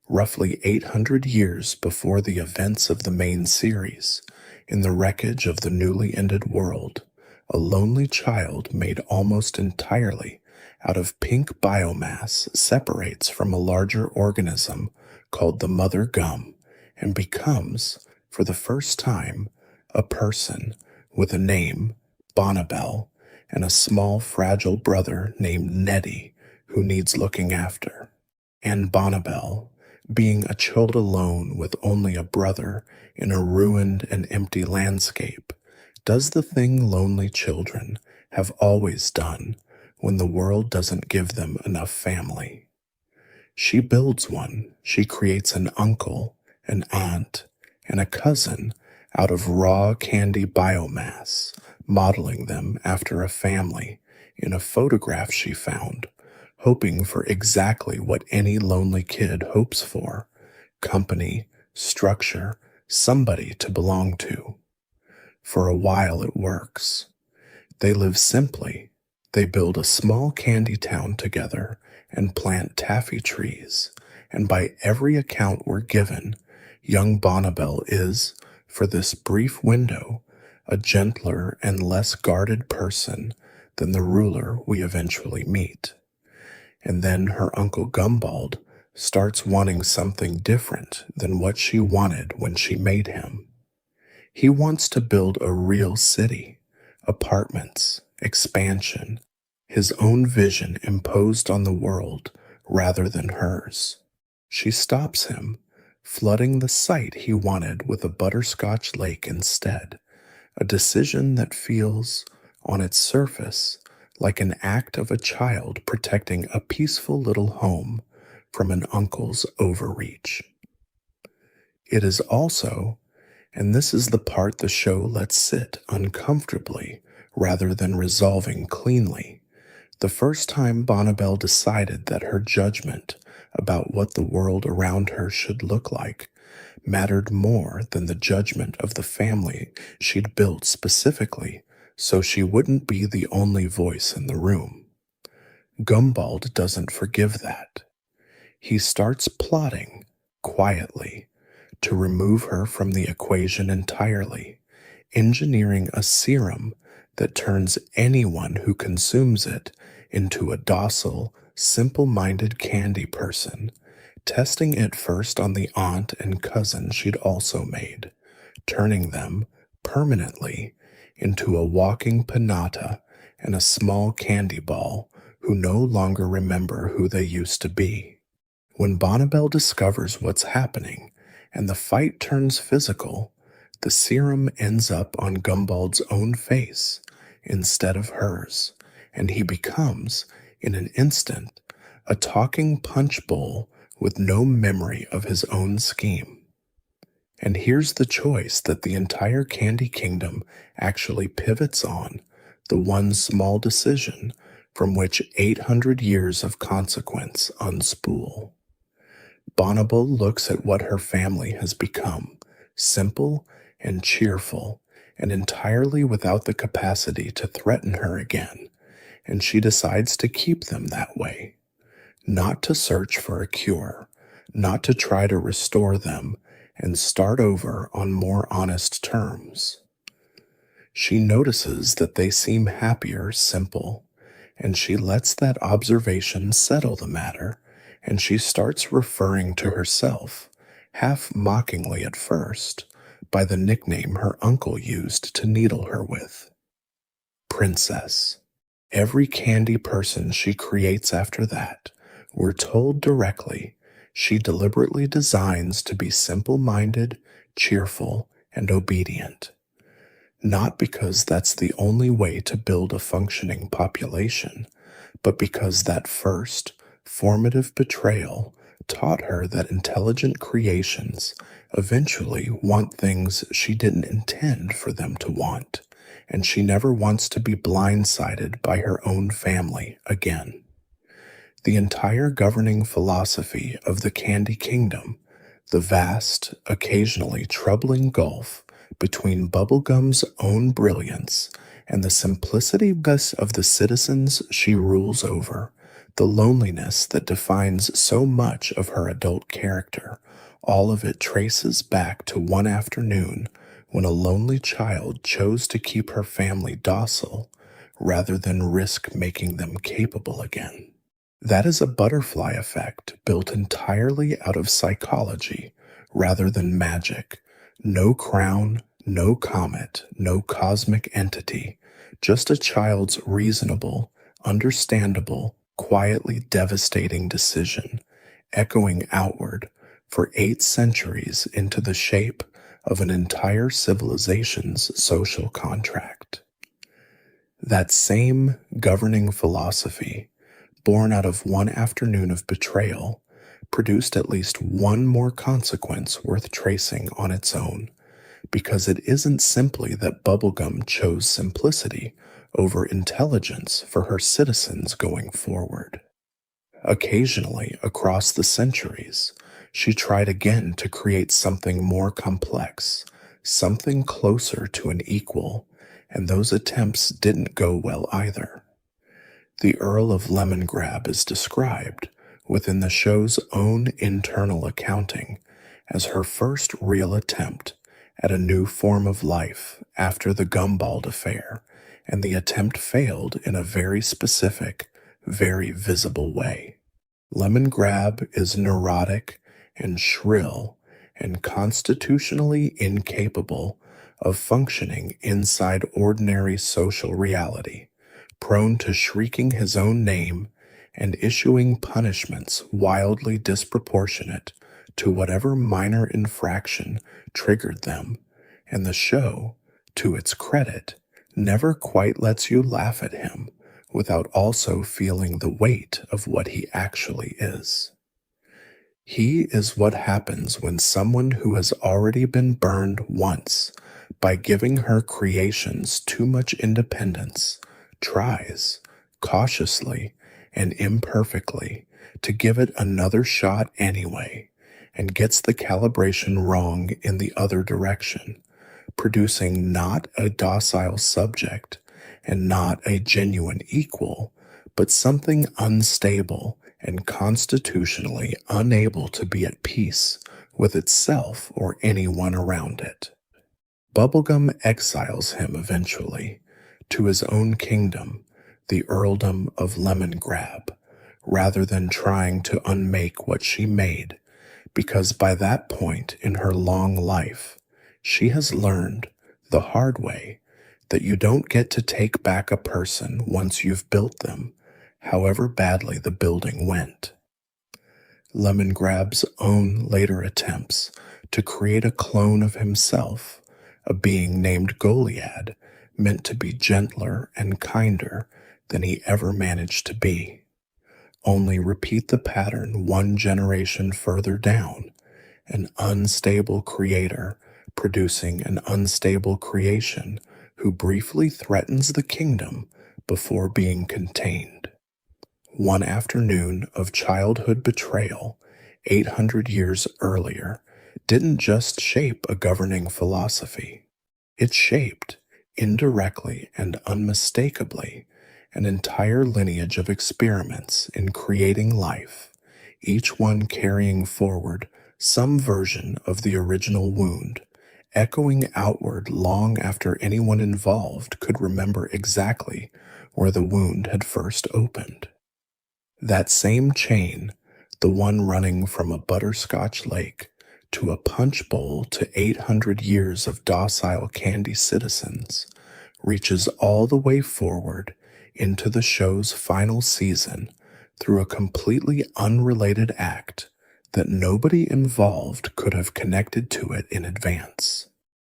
Roughly 800 years before the events of the main series, in the wreckage of the newly ended world, a lonely child made almost entirely out of pink biomass separates from a larger organism called the mother gum and becomes, for the first time, a person with a name, Bonnibel, and a small fragile brother named Nettie who needs looking after. And Bonnibel, being a child alone with only a brother in a ruined and empty landscape, does the thing lonely children have always done when the world doesn't give them enough family. She builds one. She creates an uncle, an aunt, and a cousin out of raw candy biomass, modeling them after a family in a photograph she found, hoping for exactly what any lonely kid hopes for: company, structure, somebody to belong to. For a while it works. They live simply. They build a small candy town together and plant taffy trees, and by every account we're given, young Bonnibel is, for this brief window, a gentler and less guarded person than the ruler we eventually meet. And then her Uncle Gumbald starts wanting something different than what she wanted when she made him. He wants to build a real city, apartments, expansion, his own vision imposed on the world rather than hers. She stops him, flooding the site he wanted with a butterscotch lake instead, a decision that feels, on its surface, like an act of a child protecting a peaceful little home from an uncle's overreach. It is also, and this is the part the show lets sit uncomfortably rather than resolving cleanly, the first time Bonnabelle decided that her judgment about what the world around her should look like mattered more than the judgment of the family she'd built specifically so she wouldn't be the only voice in the room. Gumbald doesn't forgive that. He starts plotting, quietly, to remove her from the equation entirely, engineering a serum that turns anyone who consumes it into a docile, simple-minded candy person, testing it first on the aunt and cousin she'd also made, turning them, permanently, into a walking pinata and a small candy ball who no longer remember who they used to be. When Bonnabelle discovers what's happening and the fight turns physical, the serum ends up on Gumbald's own face instead of hers, and he becomes, in an instant, a talking punch bowl with no memory of his own scheme. And here's the choice that the entire Candy Kingdom actually pivots on, the one small decision from which 800 years of consequence unspool. Bonnabelle looks at what her family has become, simple and cheerful, and entirely without the capacity to threaten her again, and she decides to keep them that way. Not to search for a cure, not to try to restore them and start over on more honest terms. She notices that they seem happier, simple, and she lets that observation settle the matter, and she starts referring to herself, half mockingly at first, by the nickname her uncle used to needle her with. Princess. Every candy person she creates after that, we're told directly, she deliberately designs to be simple-minded, cheerful, and obedient. Not because that's the only way to build a functioning population, but because that first, formative betrayal taught her that intelligent creations eventually want things she didn't intend for them to want, and she never wants to be blindsided by her own family again. The entire governing philosophy of the Candy Kingdom, the vast, occasionally troubling gulf between Bubblegum's own brilliance and the simplicity of the citizens she rules over, the loneliness that defines so much of her adult character, all of it traces back to one afternoon when a lonely child chose to keep her family docile rather than risk making them capable again. That is a butterfly effect built entirely out of psychology rather than magic. No crown, no comet, no cosmic entity, just a child's reasonable, understandable, quietly devastating decision, echoing outward for 8 centuries into the shape of an entire civilization's social contract. That same governing philosophy, born out of one afternoon of betrayal, produced at least one more consequence worth tracing on its own, because it isn't simply that Bubblegum chose simplicity over intelligence for her citizens going forward. Occasionally, across the centuries, she tried again to create something more complex, something closer to an equal, and those attempts didn't go well either. The Earl of Lemongrab is described, within the show's own internal accounting, as her first real attempt at a new form of life after the Gumbald affair, and the attempt failed in a very specific, very visible way. Lemongrab is neurotic and shrill and constitutionally incapable of functioning inside ordinary social reality, prone to shrieking his own name and issuing punishments wildly disproportionate to whatever minor infraction triggered them, and the show, to its credit, never quite lets you laugh at him without also feeling the weight of what he actually is. He is what happens when someone who has already been burned once by giving her creations too much independence tries, cautiously and imperfectly, to give it another shot anyway, and gets the calibration wrong in the other direction, producing not a docile subject and not a genuine equal, but something unstable and constitutionally unable to be at peace with itself or anyone around it. Bubblegum exiles him eventually to his own kingdom, the earldom of Lemongrab, rather than trying to unmake what she made, because by that point in her long life, she has learned the hard way that you don't get to take back a person once you've built them, however badly the building went. Lemongrab's own later attempts to create a clone of himself, a being named Goliad, meant to be gentler and kinder than he ever managed to be, only repeat the pattern one generation further down, an unstable creator producing an unstable creation who briefly threatens the kingdom before being contained. One afternoon of childhood betrayal, 800 years earlier, didn't just shape a governing philosophy. It shaped, indirectly and unmistakably, an entire lineage of experiments in creating life, each one carrying forward some version of the original wound, echoing outward long after anyone involved could remember exactly where the wound had first opened. That same chain, the one running from a butterscotch lake to a punch bowl to 800 years of docile candy citizens, reaches all the way forward into the show's final season through a completely unrelated act that nobody involved could have connected to it in advance.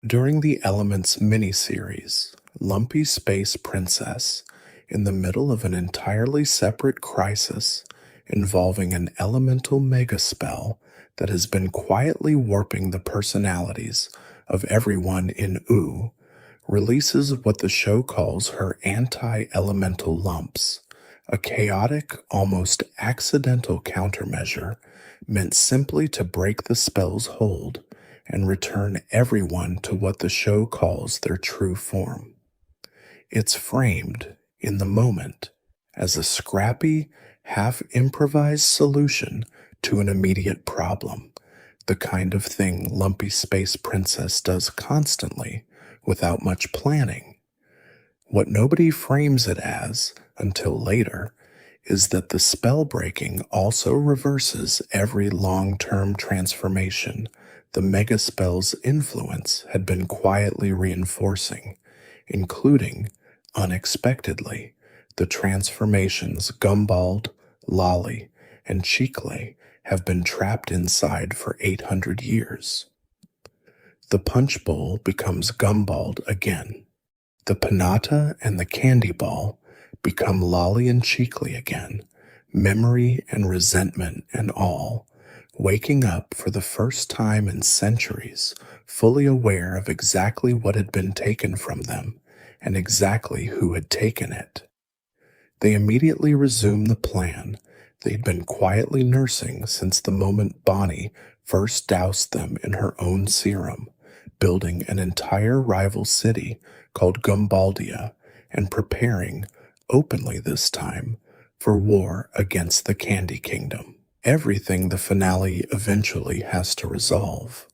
During the Elements miniseries, Lumpy Space Princess, in the middle of an entirely separate crisis involving an elemental megaspell that has been quietly warping the personalities of everyone in OO, releases what the show calls her anti-elemental lumps, a chaotic, almost accidental countermeasure meant simply to break the spell's hold and return everyone to what the show calls their true form. It's framed, in the moment, as a scrappy, half-improvised solution to an immediate problem, the kind of thing Lumpy Space Princess does constantly without much planning. What nobody frames it as, until later, is that the spell breaking also reverses every long-term transformation the megaspell's influence had been quietly reinforcing, including, unexpectedly, the transformations Gumbald, Lolly, and Cheekley have been trapped inside for 800 years. The punch bowl becomes Gumbald again. The Pinata and the Candy Ball become Lolly and Cheekley again, memory and resentment and all, waking up for the first time in centuries, fully aware of exactly what had been taken from them and exactly who had taken it. They immediately resume the plan they'd been quietly nursing since the moment Bonnie first doused them in her own serum, building an entire rival city called Gumbaldia and preparing, openly this time, for war against the Candy Kingdom. Everything the finale eventually has to resolve,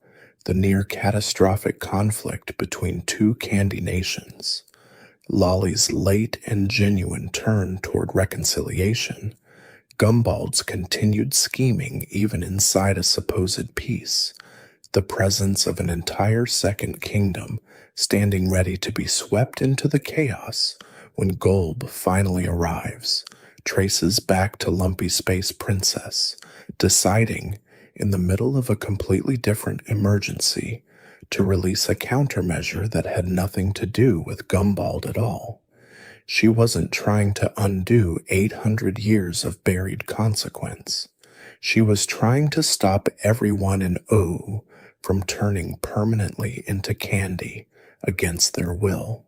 the near-catastrophic conflict between two candy nations, Lolly's late and genuine turn toward reconciliation, Gumbald's continued scheming even inside a supposed peace, the presence of an entire second kingdom standing ready to be swept into the chaos when Golb finally arrives, traces back to Lumpy Space Princess, deciding, in the middle of a completely different emergency, to release a countermeasure that had nothing to do with Gumbald at all. She wasn't trying to undo 800 years of buried consequence. She was trying to stop everyone in O from turning permanently into candy against their will.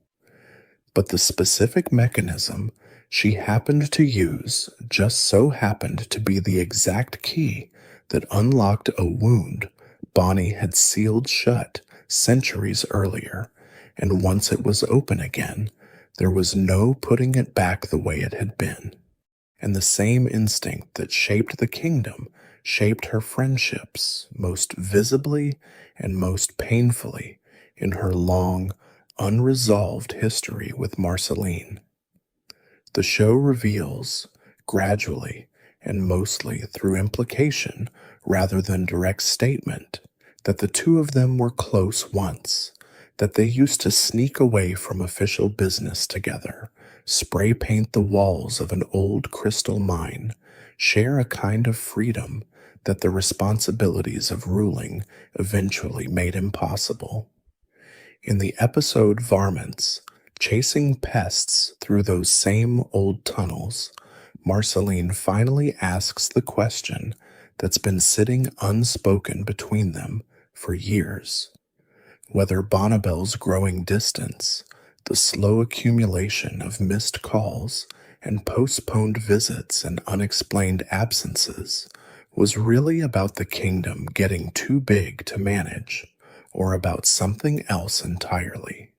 But the specific mechanism she happened to use just so happened to be the exact key that unlocked a wound Bonnie had sealed shut centuries earlier, and once it was open again, there was no putting it back the way it had been. And the same instinct that shaped the kingdom shaped her friendships most visibly and most painfully in her long, unresolved history with Marceline. The show reveals, gradually and mostly through implication rather than direct statement, that the two of them were close once, that they used to sneak away from official business together, spray paint the walls of an old crystal mine, share a kind of freedom that the responsibilities of ruling eventually made impossible. In the episode Varmints, chasing pests through those same old tunnels, Marceline finally asks the question that's been sitting unspoken between them for years. Whether Bonnibel's growing distance, the slow accumulation of missed calls and postponed visits and unexplained absences was really about the kingdom getting too big to manage, or about something else entirely.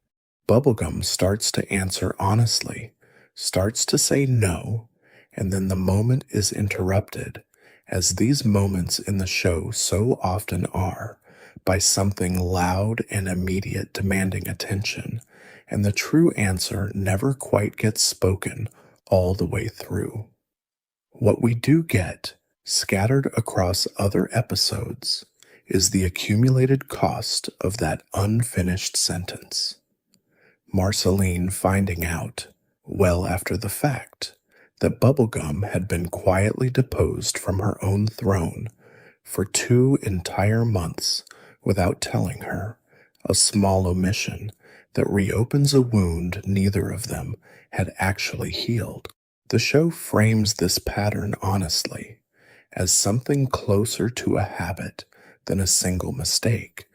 Bubblegum starts to answer honestly, starts to say no, and then the moment is interrupted, as these moments in the show so often are, by something loud and immediate demanding attention, and the true answer never quite gets spoken all the way through. What we do get, scattered across other episodes, is the accumulated cost of that unfinished sentence. Marceline finding out, well after the fact, that Bubblegum had been quietly deposed from her own throne for 2 entire months without telling her, a small omission that reopens a wound neither of them had actually healed. The show frames this pattern honestly, as something closer to a habit than a single mistake,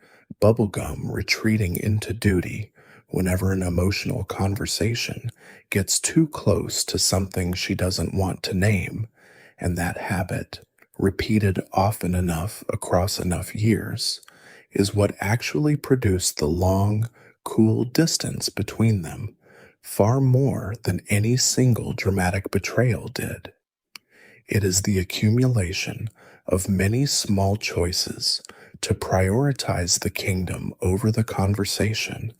Bubblegum retreating into duty whenever an emotional conversation gets too close to something she doesn't want to name, and that habit, repeated often enough across enough years, is what actually produced the long, cool distance between them, far more than any single dramatic betrayal did. It is the accumulation of many small choices to prioritize the kingdom over the conversation,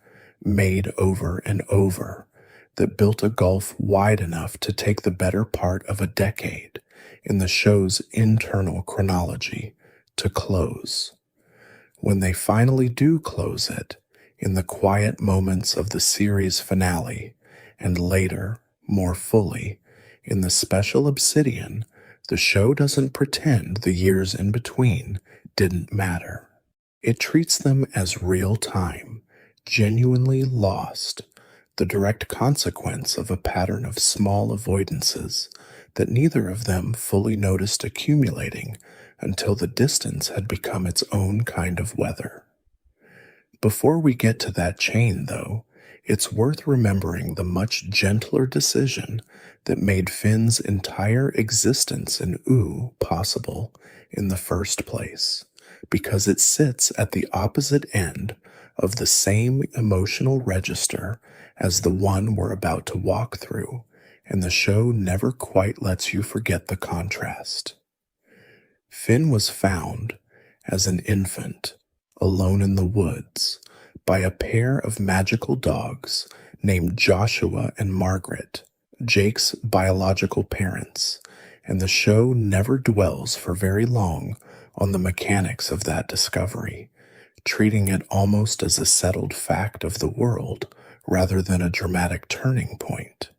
made over and over, that built a gulf wide enough to take the better part of a decade in the show's internal chronology to close. When they finally do close it, in the quiet moments of the series finale, and later, more fully, in the special Obsidian, the show doesn't pretend the years in between didn't matter. It treats them as real time, genuinely lost, the direct consequence of a pattern of small avoidances that neither of them fully noticed accumulating until the distance had become its own kind of weather. Before we get to that chain, though, it's worth remembering the much gentler decision that made Finn's entire existence in Oo possible in the first place, because it sits at the opposite end of the same emotional register as the one we're about to walk through, and the show never quite lets you forget the contrast. Finn was found, as an infant, alone in the woods, by a pair of magical dogs named Joshua and Margaret, Jake's biological parents, and the show never dwells for very long on the mechanics of that discovery, treating it almost as a settled fact of the world rather than a dramatic turning point.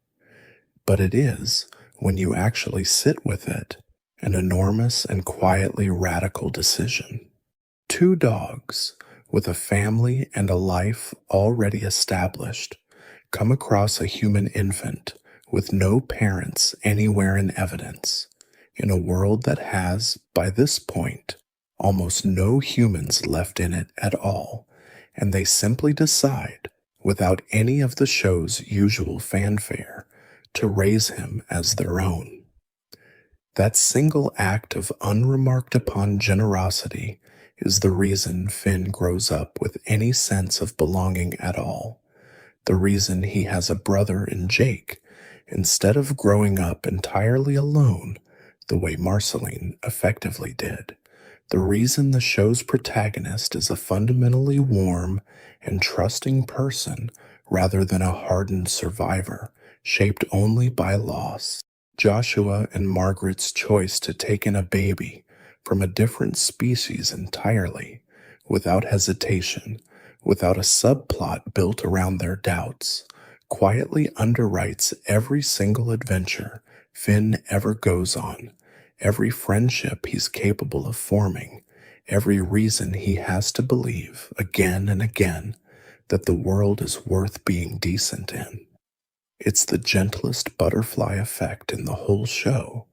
But it is, when you actually sit with it, an enormous and quietly radical decision. Two dogs, with a family and a life already established, come across a human infant with no parents anywhere in evidence, in a world that has, by this point, almost no humans left in it at all, and they simply decide, without any of the show's usual fanfare, to raise him as their own. That single act of unremarked upon generosity is the reason Finn grows up with any sense of belonging at all, the reason he has a brother in Jake, instead of growing up entirely alone the way Marceline effectively did, the reason the show's protagonist is a fundamentally warm and trusting person rather than a hardened survivor shaped only by loss. Joshua and Margaret's choice to take in a baby from a different species entirely, without hesitation, without a subplot built around their doubts, quietly underwrites every single adventure Finn ever goes on, every friendship he's capable of forming, every reason he has to believe, again and again, that the world is worth being decent in. It's the gentlest butterfly effect in the whole show,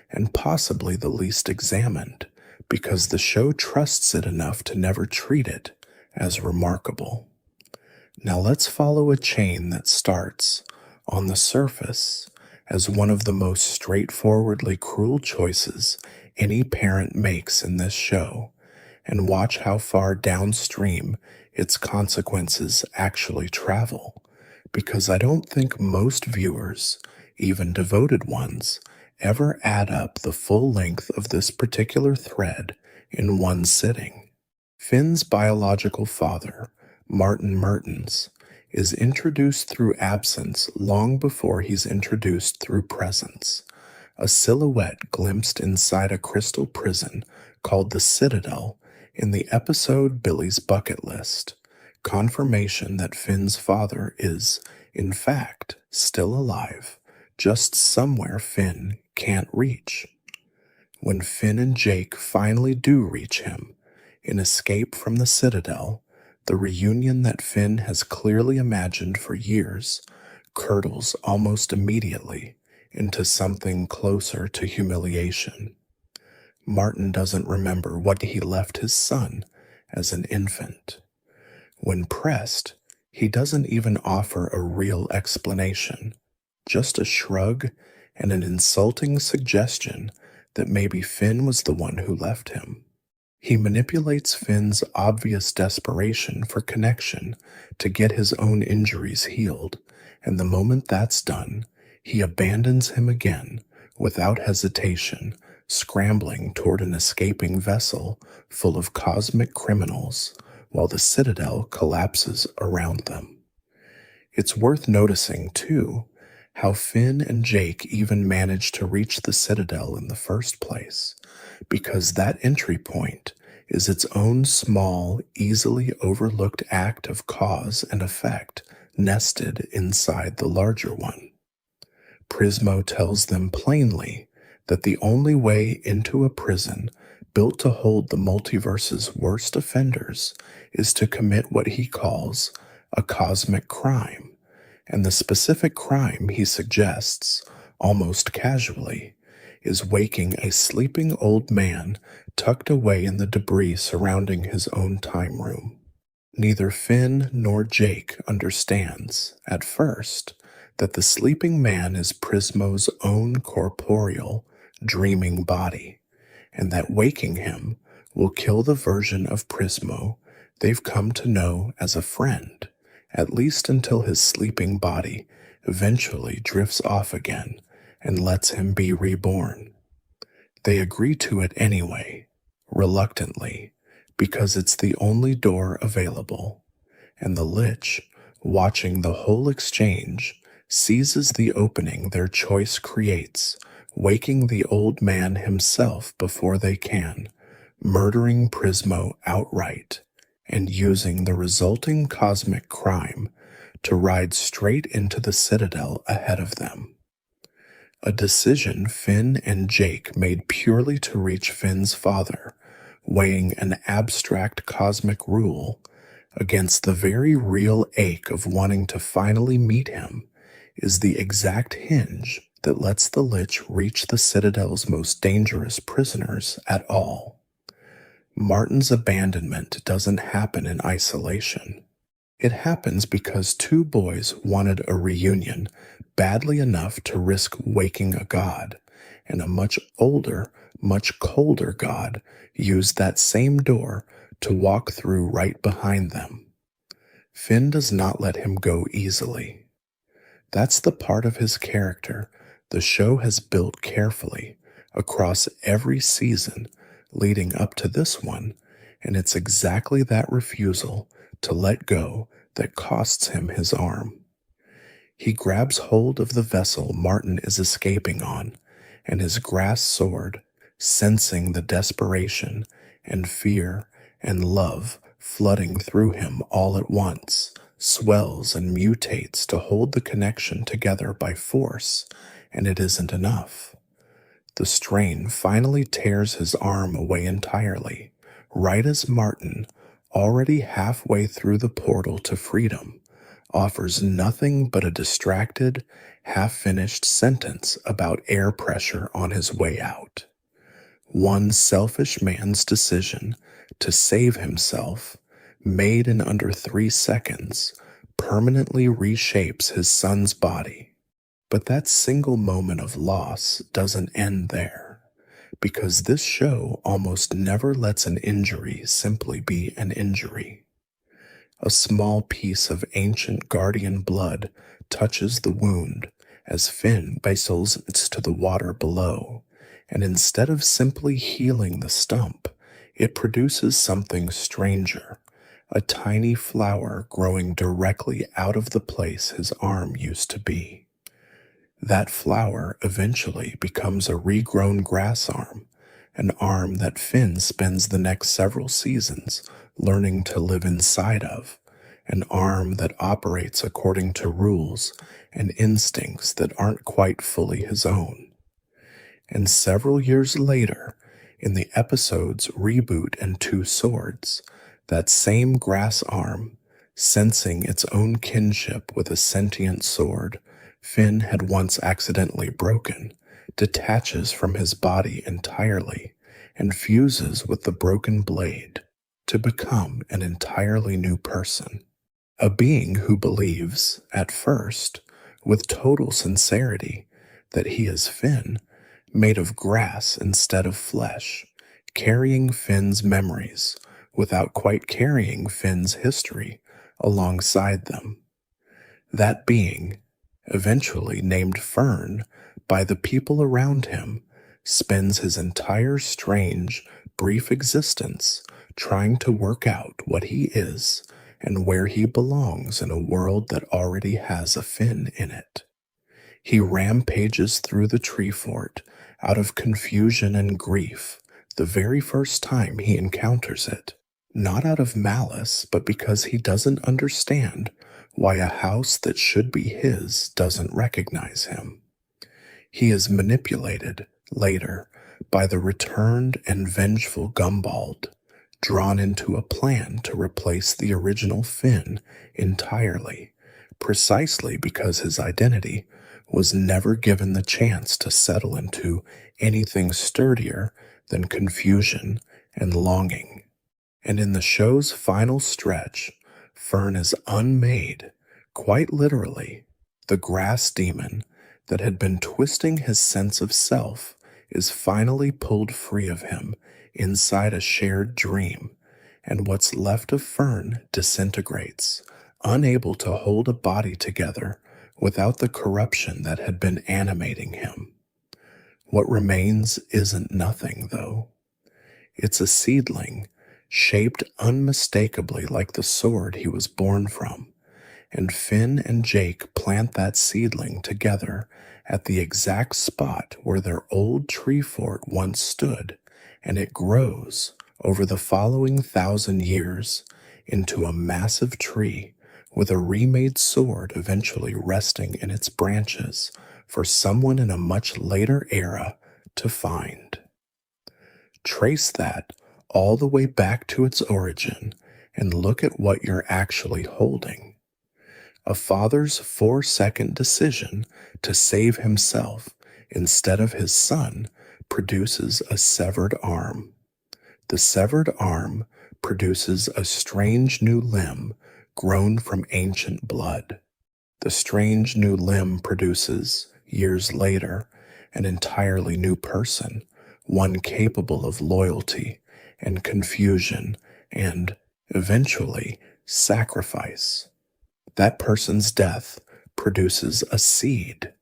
and possibly the least examined, because the show trusts it enough to never treat it as remarkable. Now let's follow a chain that starts, on the surface, as one of the most straightforwardly cruel choices any parent makes in this show, and watch how far downstream its consequences actually travel, because I don't think most viewers, even devoted ones, ever add up the full length of this particular thread in one sitting. Finn's biological father, Martin Mertens, is introduced through absence long before he's introduced through presence, a silhouette glimpsed inside a crystal prison called the Citadel in the episode Billy's Bucket List, confirmation that Finn's father is, in fact, still alive, just somewhere Finn can't reach. When Finn and Jake finally do reach him, in Escape from the Citadel, the reunion that Finn has clearly imagined for years curdles almost immediately into something closer to humiliation. Martin doesn't remember what he left his son as an infant. When pressed, he doesn't even offer a real explanation, just a shrug and an insulting suggestion that maybe Finn was the one who left him. He manipulates Finn's obvious desperation for connection to get his own injuries healed, and the moment that's done, he abandons him again without hesitation, scrambling toward an escaping vessel full of cosmic criminals while the Citadel collapses around them. It's worth noticing, too, how Finn and Jake even managed to reach the Citadel in the first place, because that entry point is its own small, easily overlooked act of cause and effect nested inside the larger one. Prismo tells them plainly that the only way into a prison built to hold the multiverse's worst offenders is to commit what he calls a cosmic crime, and the specific crime he suggests, almost casually, is waking a sleeping old man tucked away in the debris surrounding his own time room. Neither Finn nor Jake understands, at first, that the sleeping man is Prismo's own corporeal, dreaming body, and that waking him will kill the version of Prismo they've come to know as a friend, at least until his sleeping body eventually drifts off again and lets him be reborn. They agree to it anyway, reluctantly, because it's the only door available, and the Lich, watching the whole exchange, seizes the opening their choice creates, waking the old man himself before they can, murdering Prismo outright, and using the resulting cosmic crime to ride straight into the Citadel ahead of them. a decision Finn and Jake made purely to reach Finn's father, weighing an abstract cosmic rule against the very real ache of wanting to finally meet him, is the exact hinge that lets the Lich reach the Citadel's most dangerous prisoners at all. Martin's abandonment doesn't happen in isolation. It happens because two boys wanted a reunion badly enough to risk waking a god, and a much older, much colder god used that same door to walk through right behind them. Finn does not let him go easily. That's the part of his character the show has built carefully across every season leading up to this one, and it's exactly that refusal to let go that costs him his arm. He grabs hold of the vessel Martin is escaping on, and his grass sword, sensing the desperation and fear and love flooding through him all at once, swells and mutates to hold the connection together by force, and it isn't enough. The strain finally tears his arm away entirely, right as Martin, already halfway through the portal to freedom, offers nothing but a distracted, half-finished sentence about air pressure on his way out. One selfish man's decision to save himself, made in under 3 seconds, permanently reshapes his son's body. But that single moment of loss doesn't end there, because this show almost never lets an injury simply be an injury. A small piece of ancient guardian blood touches the wound as Finn basils it to the water below, and instead of simply healing the stump, it produces something stranger, a tiny flower growing directly out of the place his arm used to be. That flower eventually becomes a regrown grass arm, an arm that Finn spends the next several seasons learning to live inside of, an arm that operates according to rules and instincts that aren't quite fully his own. And several years later, in the episodes Reboot and Two Swords, that same grass arm, sensing its own kinship with a sentient sword Finn had once accidentally broken, detaches from his body entirely and fuses with the broken blade to become an entirely new person. A being who believes, at first, with total sincerity, that he is Finn, made of grass instead of flesh, carrying Finn's memories without quite carrying Finn's history alongside them. That being, eventually named Fern by the people around him, spends his entire strange, brief existence trying to work out what he is and where he belongs in a world that already has a Finn in it. He rampages through the tree fort out of confusion and grief the very first time he encounters it, not out of malice, but because he doesn't understand why a house that should be his doesn't recognize him. He is manipulated, later, by the returned and vengeful Gumbald, drawn into a plan to replace the original Finn entirely, precisely because his identity was never given the chance to settle into anything sturdier than confusion and longing. And in the show's final stretch, Fern is unmade, quite literally. The grass demon that had been twisting his sense of self is finally pulled free of him inside a shared dream, and what's left of Fern disintegrates, unable to hold a body together without the corruption that had been animating him. What remains isn't nothing, though. It's a seedling, shaped unmistakably like the sword he was born from, and Finn and Jake plant that seedling together at the exact spot where their old tree fort once stood, and it grows over the following 1,000 years into a massive tree with a remade sword eventually resting in its branches for someone in a much later era to find. Trace that all the way back to its origin and look at what you're actually holding. A father's 4-second decision to save himself instead of his son produces a severed arm. The severed arm produces a strange new limb grown from ancient blood. The strange new limb produces, years later, an entirely new person, one capable of loyalty and confusion and, eventually, sacrifice. That person's death produces a seed.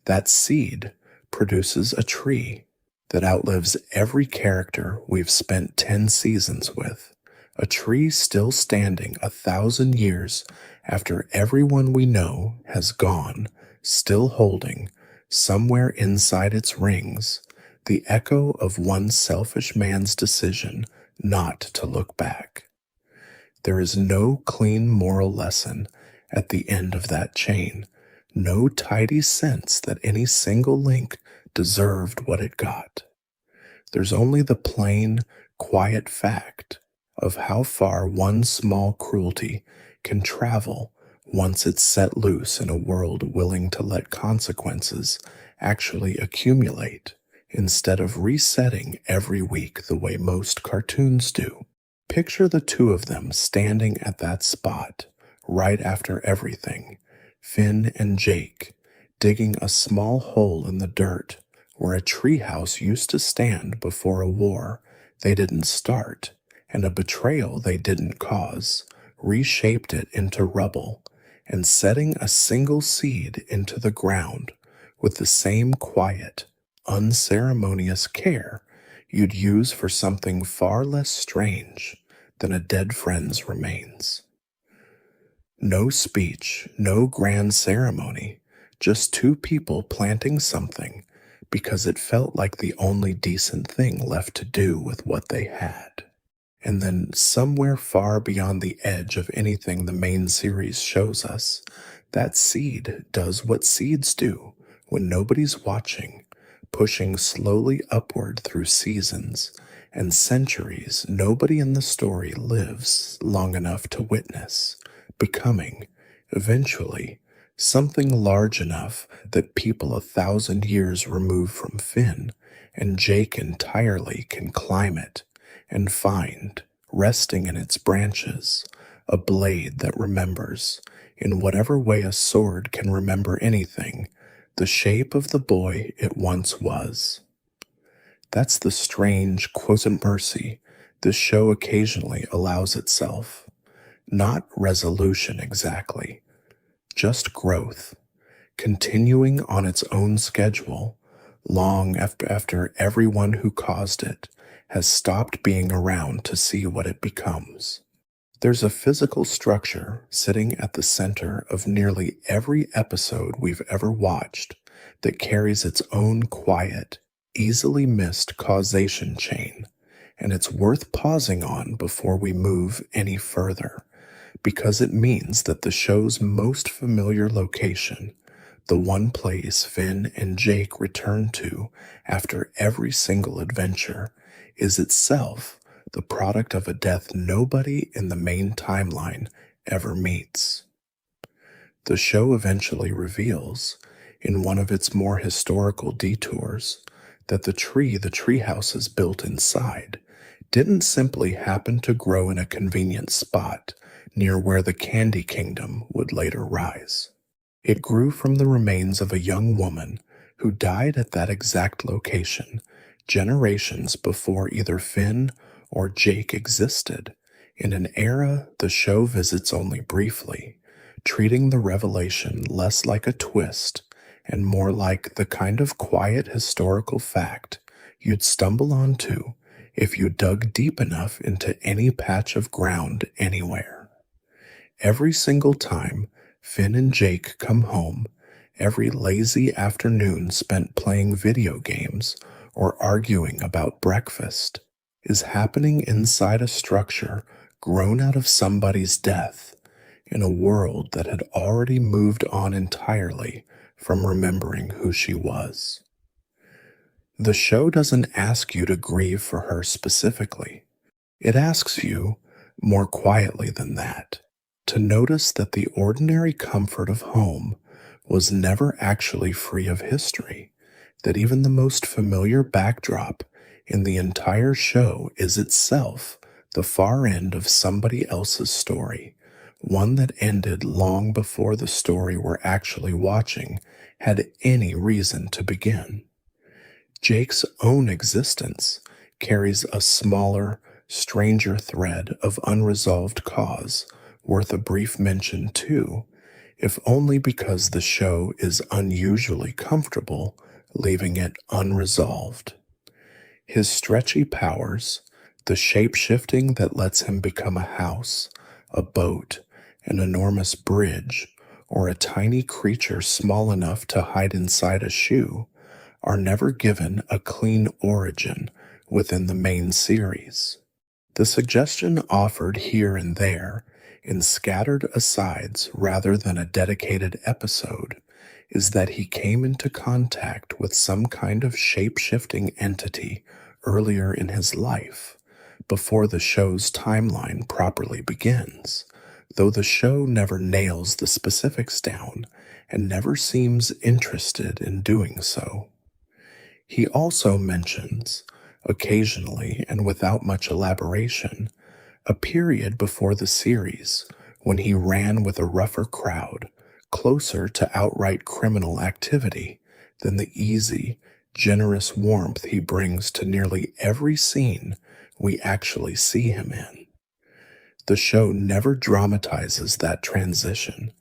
That seed produces a tree that outlives every character we've spent 10 seasons with. A tree still standing 1,000 years after everyone we know has gone, still holding, somewhere inside its rings, the echo of one selfish man's decision not to look back. There is no clean moral lesson at the end of that chain, no tidy sense that any single link deserved what it got. There's only the plain, quiet fact of how far one small cruelty can travel once it's set loose in a world willing to let consequences actually accumulate instead of resetting every week the way most cartoons do. Picture the two of them standing at that spot right after everything, Finn and Jake, digging a small hole in the dirt where a treehouse used to stand before a war they didn't start and a betrayal they didn't cause, reshaped it into rubble, and setting a single seed into the ground with the same quiet, unceremonious care you'd use for something far less strange than a dead friend's remains. No speech, no grand ceremony, just two people planting something because it felt like the only decent thing left to do with what they had. And then somewhere far beyond the edge of anything the main series shows us, that seed does what seeds do when nobody's watching, pushing slowly upward through seasons and centuries nobody in the story lives long enough to witness, becoming, eventually, something large enough that people 1,000 years removed from Finn and Jake entirely can climb it and find, resting in its branches, a blade that remembers, in whatever way a sword can remember anything, the shape of the boy it once was. That's the strange quotient mercy this show occasionally allows itself. Not resolution exactly, just growth, continuing on its own schedule, long after everyone who caused it has stopped being around to see what it becomes. There's a physical structure sitting at the center of nearly every episode we've ever watched that carries its own quiet, easily missed causation chain, and it's worth pausing on before we move any further, because it means that the show's most familiar location, the one place Finn and Jake return to after every single adventure, is itself the product of a death nobody in the main timeline ever meets. The show eventually reveals, in one of its more historical detours, that the tree the treehouse is built inside didn't simply happen to grow in a convenient spot near where the Candy Kingdom would later rise. It grew from the remains of a young woman who died at that exact location generations before either Finn or Jake existed, in an era the show visits only briefly, treating the revelation less like a twist and more like the kind of quiet historical fact you'd stumble onto if you dug deep enough into any patch of ground anywhere. Every single time Finn and Jake come home, every lazy afternoon spent playing video games or arguing about breakfast is happening inside a structure grown out of somebody's death in a world that had already moved on entirely from remembering who she was. The show doesn't ask you to grieve for her specifically. It asks you, more quietly than that, to notice that the ordinary comfort of home was never actually free of history, that even the most familiar backdrop in the entire show is itself the far end of somebody else's story, one that ended long before the story we're actually watching had any reason to begin. Jake's own existence carries a smaller, stranger thread of unresolved cause worth a brief mention too, if only because the show is unusually comfortable leaving it unresolved. His stretchy powers, the shape-shifting that lets him become a house, a boat, an enormous bridge, or a tiny creature small enough to hide inside a shoe, are never given a clean origin within the main series. The suggestion offered here and there, in scattered asides rather than a dedicated episode, is that he came into contact with some kind of shape-shifting entity earlier in his life, before the show's timeline properly begins, though the show never nails the specifics down and never seems interested in doing so. He also mentions, occasionally and without much elaboration, a period before the series when he ran with a rougher crowd, closer to outright criminal activity than the easy, generous warmth he brings to nearly every scene we actually see him in. The show never dramatizes that transition,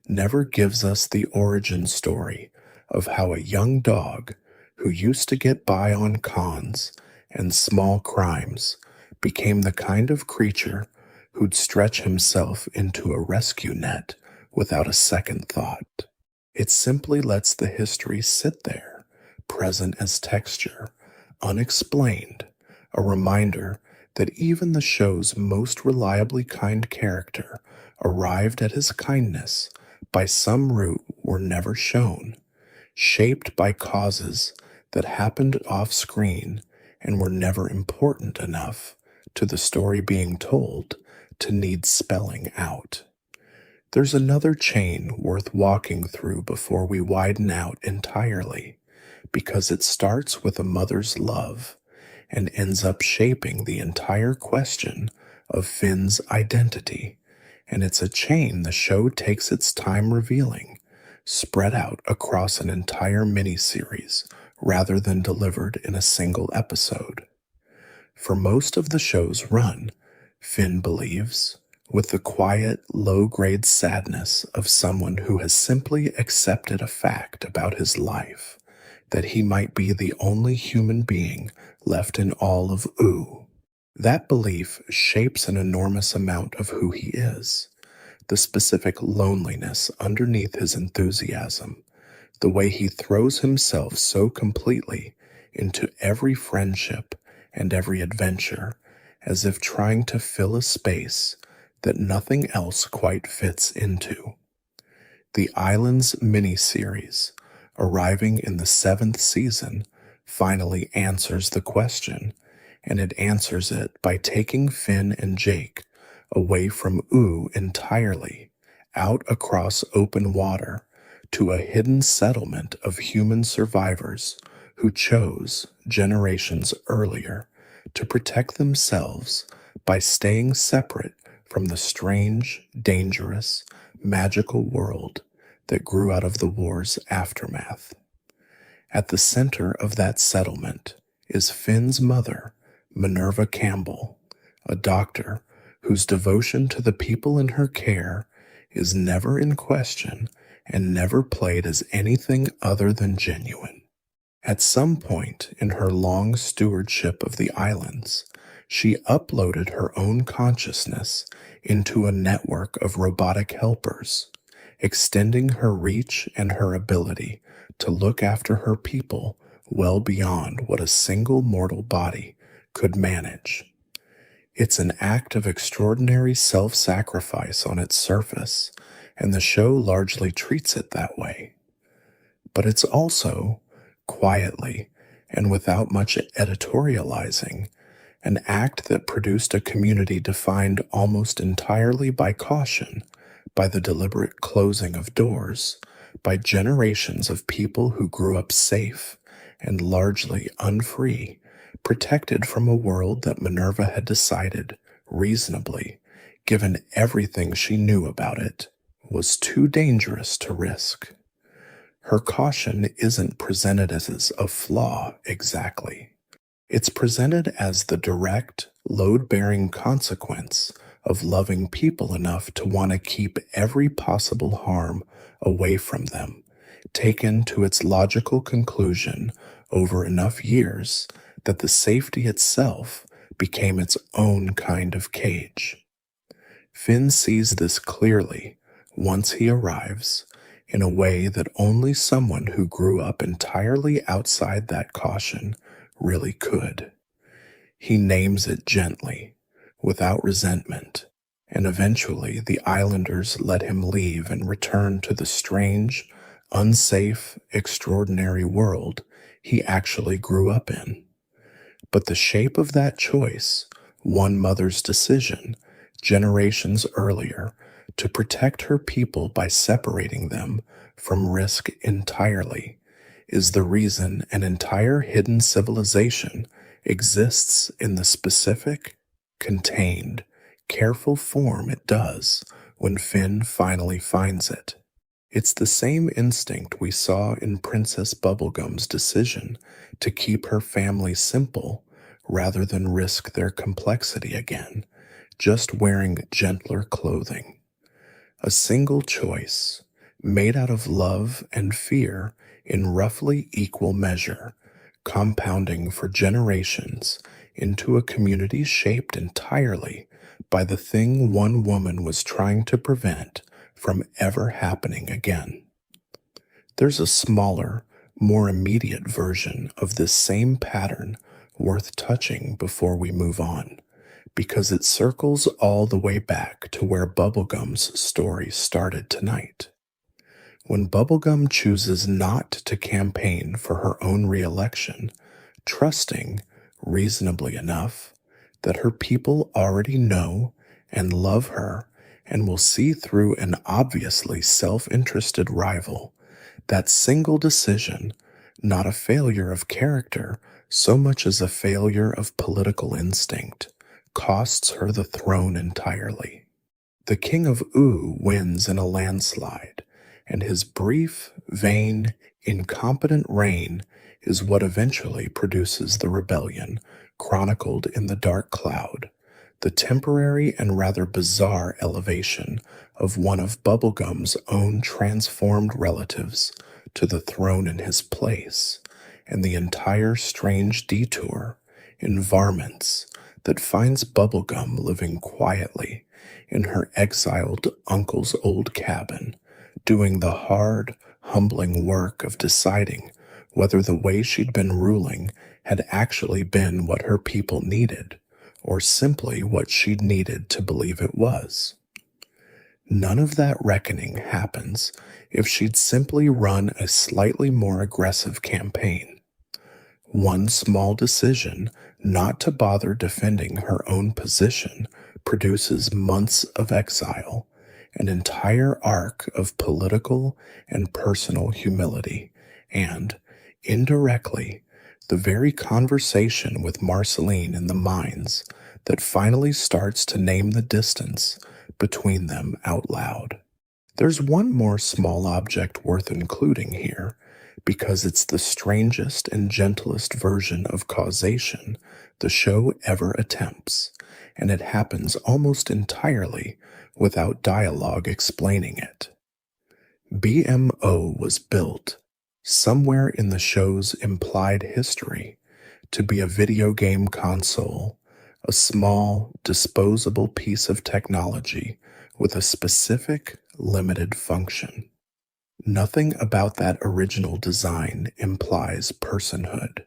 never gives us the origin story of how a young dog who used to get by on cons and small crimes became the kind of creature who'd stretch himself into a rescue net without a second thought. It simply lets the history sit there, present as texture, unexplained, a reminder that even the show's most reliably kind character arrived at his kindness by some route we're never shown, shaped by causes that happened off-screen and were never important enough to the story being told to need spelling out. There's another chain worth walking through before we widen out entirely, because it starts with a mother's love and ends up shaping the entire question of Finn's identity, and it's a chain the show takes its time revealing, spread out across an entire miniseries rather than delivered in a single episode. For most of the show's run, Finn believes, with the quiet, low-grade sadness of someone who has simply accepted a fact about his life, that he might be the only human being left in all of Ooh. That belief shapes an enormous amount of who he is, the specific loneliness underneath his enthusiasm, the way he throws himself so completely into every friendship and every adventure, as if trying to fill a space that nothing else quite fits into. The Islands miniseries, arriving in the 7th season, finally answers the question, and it answers it by taking Finn and Jake away from Ooh entirely, out across open water, to a hidden settlement of human survivors who chose, generations earlier, to protect themselves by staying separate from the strange, dangerous, magical world that grew out of the war's aftermath. At the center of that settlement is Finn's mother, Minerva Campbell, a doctor whose devotion to the people in her care is never in question and never played as anything other than genuine. At some point in her long stewardship of the islands, she uploaded her own consciousness into a network of robotic helpers, extending her reach and her ability to look after her people well beyond what a single mortal body could manage. It's an act of extraordinary self-sacrifice on its surface, and the show largely treats it that way. but it's also, quietly and without much editorializing, an act that produced a community defined almost entirely by caution, by the deliberate closing of doors, by generations of people who grew up safe and largely unfree, protected from a world that Minerva had decided, reasonably, given everything she knew about it, was too dangerous to risk. Her caution isn't presented as a flaw exactly. It's presented as the direct, load-bearing consequence of loving people enough to want to keep every possible harm away from them, taken to its logical conclusion over enough years that the safety itself became its own kind of cage. Finn sees this clearly once he arrives, in a way that only someone who grew up entirely outside that caution really could. He names it gently, without resentment, and eventually the islanders let him leave and return to the strange, unsafe, extraordinary world he actually grew up in. But the shape of that choice, one mother's decision, generations earlier, to protect her people by separating them from risk entirely, is the reason an entire hidden civilization exists in the specific, contained, careful form it does when Finn finally finds it. It's the same instinct we saw in Princess Bubblegum's decision to keep her family simple rather than risk their complexity again, just wearing gentler clothing. A single choice, made out of love and fear in roughly equal measure, compounding for generations into a community shaped entirely by the thing one woman was trying to prevent from ever happening again. There's a smaller, more immediate version of this same pattern worth touching before we move on, because it circles all the way back to where Bubblegum's story started tonight. When Bubblegum chooses not to campaign for her own re-election, trusting, reasonably enough, that her people already know and love her and will see through an obviously self-interested rival, that single decision, not a failure of character so much as a failure of political instinct, costs her the throne entirely. The King of Oo wins in a landslide, and his brief, vain, incompetent reign is what eventually produces the rebellion chronicled in The Dark Cloud, the temporary and rather bizarre elevation of one of Bubblegum's own transformed relatives to the throne in his place, and the entire strange detour in varmints that finds Bubblegum living quietly in her exiled uncle's old cabin, doing the hard, humbling work of deciding whether the way she'd been ruling had actually been what her people needed, or simply what she'd needed to believe it was. None of that reckoning happens if she'd simply run a slightly more aggressive campaign. One small decision not to bother defending her own position produces months of exile, an entire arc of political and personal humility, and, indirectly, the very conversation with Marceline in the mines that finally starts to name the distance between them out loud. There's one more small object worth including here, because it's the strangest and gentlest version of causation the show ever attempts, and it happens almost entirely without dialogue explaining it. BMO was built, somewhere in the show's implied history, to be a video game console, a small, disposable piece of technology with a specific, limited function. Nothing about that original design implies personhood.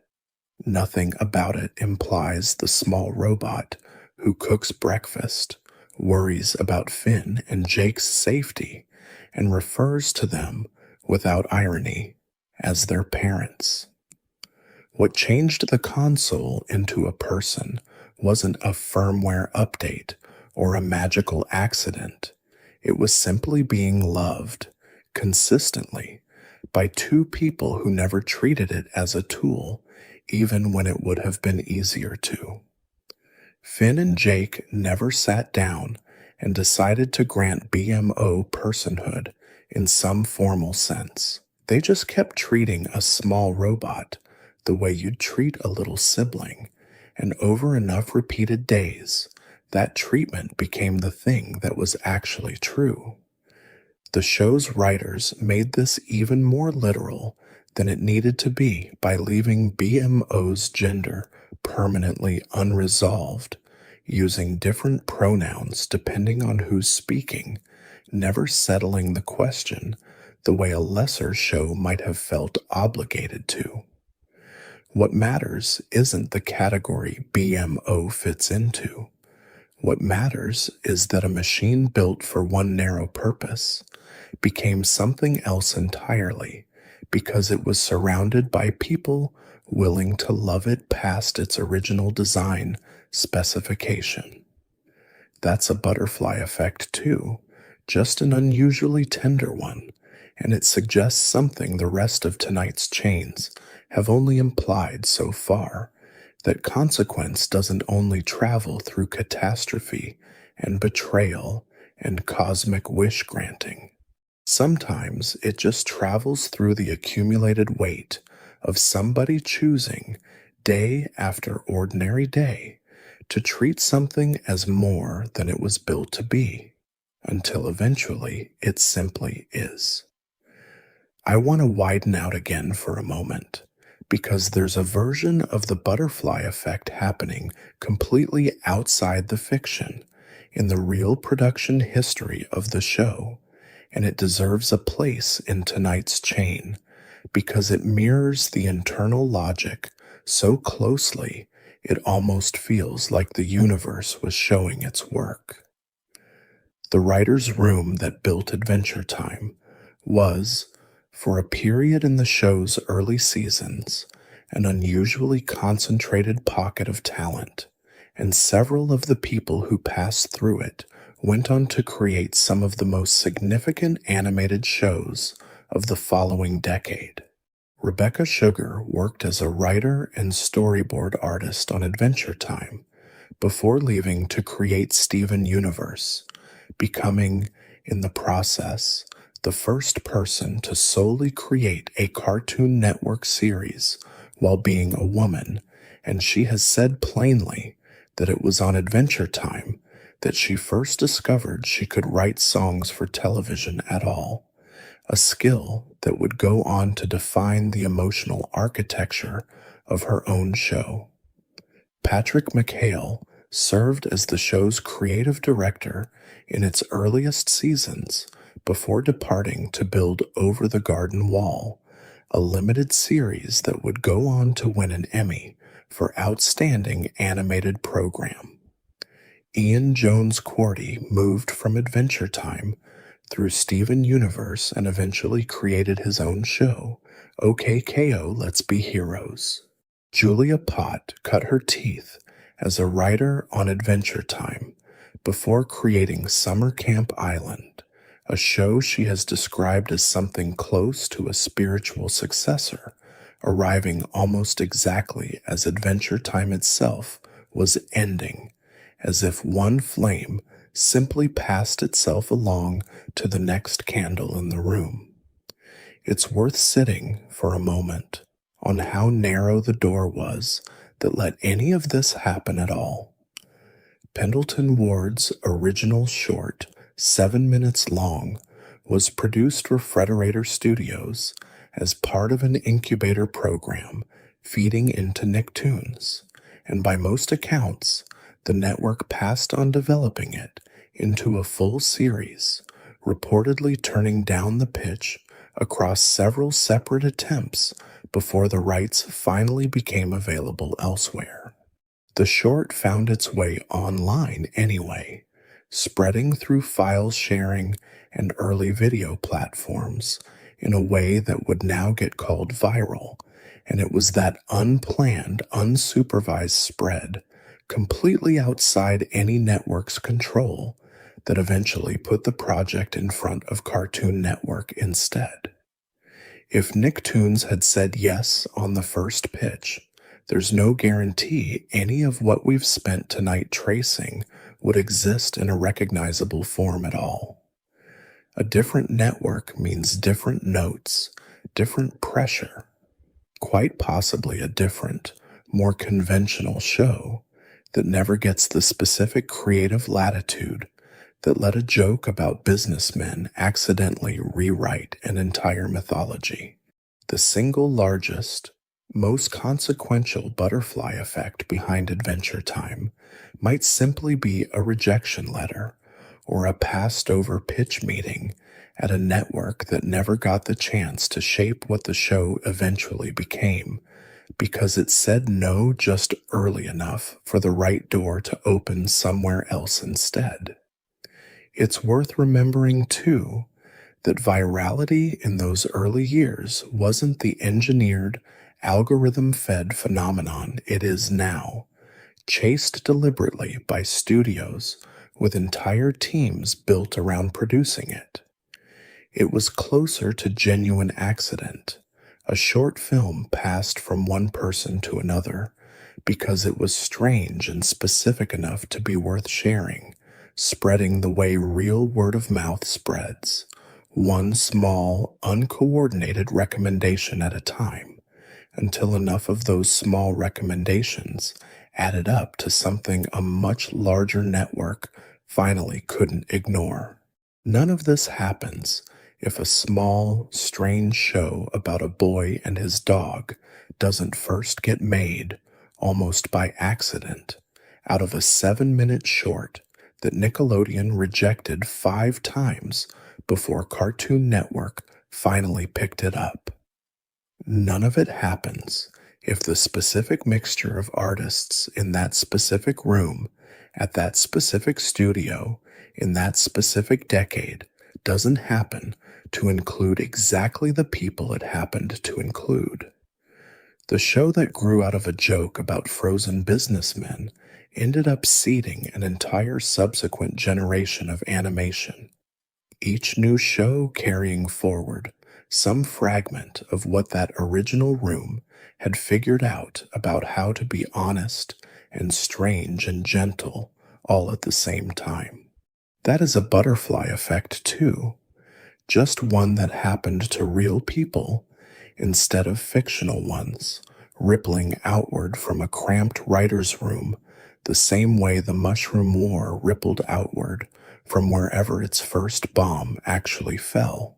Nothing about it implies the small robot who cooks breakfast, worries about Finn and Jake's safety, and refers to them, without irony, as their parents. What changed the console into a person wasn't a firmware update or a magical accident. It was simply being loved, consistently, by two people who never treated it as a tool, even when it would have been easier to. Finn and Jake never sat down and decided to grant BMO personhood in some formal sense. They just kept treating a small robot the way you'd treat a little sibling, and over enough repeated days, that treatment became the thing that was actually true. The show's writers made this even more literal than it needed to be by leaving BMO's gender permanently unresolved, using different pronouns depending on who's speaking, never settling the question the way a lesser show might have felt obligated to. What matters isn't the category BMO fits into. What matters is that a machine built for one narrow purpose became something else entirely because it was surrounded by people willing to love it past its original design specification. That's a butterfly effect too, just an unusually tender one, and it suggests something the rest of tonight's chains have only implied so far, that consequence doesn't only travel through catastrophe and betrayal and cosmic wish granting. Sometimes it just travels through the accumulated weight of somebody choosing, day after ordinary day, to treat something as more than it was built to be, until eventually it simply is. I want to widen out again for a moment, because there's a version of the butterfly effect happening completely outside the fiction in the real production history of the show, and it deserves a place in tonight's chain because it mirrors the internal logic so closely it almost feels like the universe was showing its work. The writer's room that built Adventure Time was, for a period in the show's early seasons, an unusually concentrated pocket of talent, and several of the people who passed through it went on to create some of the most significant animated shows of the following decade. Rebecca Sugar worked as a writer and storyboard artist on Adventure Time before leaving to create Steven Universe, becoming, in the process, the first person to solely create a Cartoon Network series while being a woman, and she has said plainly that it was on Adventure Time that she first discovered she could write songs for television at all, a skill that would go on to define the emotional architecture of her own show. Patrick McHale served as the show's creative director in its earliest seasons before departing to build Over the Garden Wall, a limited series that would go on to win an Emmy for Outstanding Animated Program. Ian Jones-Quartey moved from Adventure Time through Steven Universe and eventually created his own show, OKKO Let's Be Heroes. Julia Pott cut her teeth as a writer on Adventure Time before creating Summer Camp Island, a show she has described as something close to a spiritual successor, arriving almost exactly as Adventure Time itself was ending, as if one flame simply passed itself along to the next candle in the room. It's worth sitting for a moment on how narrow the door was that let any of this happen at all. Pendleton Ward's original short, 7 minutes long, was produced for Frederator Studios as part of an incubator program feeding into Nicktoons, and by most accounts, the network passed on developing it into a full series, reportedly turning down the pitch across several separate attempts before the rights finally became available elsewhere. The short found its way online anyway, spreading through file sharing and early video platforms in a way that would now get called viral, and it was that unplanned, unsupervised spread, completely outside any network's control, that eventually put the project in front of Cartoon Network instead. If Nicktoons had said yes on the first pitch, there's no guarantee any of what we've spent tonight tracing would exist in a recognizable form at all. A different network means different notes, different pressure, quite possibly a different, more conventional show that never gets the specific creative latitude that let a joke about businessmen accidentally rewrite an entire mythology. The single largest, most consequential butterfly effect behind Adventure Time might simply be a rejection letter or a passed-over pitch meeting at a network that never got the chance to shape what the show eventually became, because it said no just early enough for the right door to open somewhere else instead. It's worth remembering, too, that virality in those early years wasn't the engineered, algorithm-fed phenomenon it is now, chased deliberately by studios with entire teams built around producing it. It was closer to genuine accident, a short film passed from one person to another, because it was strange and specific enough to be worth sharing, spreading the way real word of mouth spreads, one small, uncoordinated recommendation at a time, until enough of those small recommendations added up to something a much larger network finally couldn't ignore. None of this happens if a small, strange show about a boy and his dog doesn't first get made, almost by accident, out of a 7-minute short that Nickelodeon rejected 5 times before Cartoon Network finally picked it up. None of it happens if the specific mixture of artists in that specific room, at that specific studio, in that specific decade, doesn't happen to include exactly the people it happened to include. The show that grew out of a joke about frozen businessmen ended up seeding an entire subsequent generation of animation, each new show carrying forward some fragment of what that original room had figured out about how to be honest and strange and gentle all at the same time. That is a butterfly effect, too, just one that happened to real people instead of fictional ones, rippling outward from a cramped writer's room the same way the Mushroom War rippled outward from wherever its first bomb actually fell.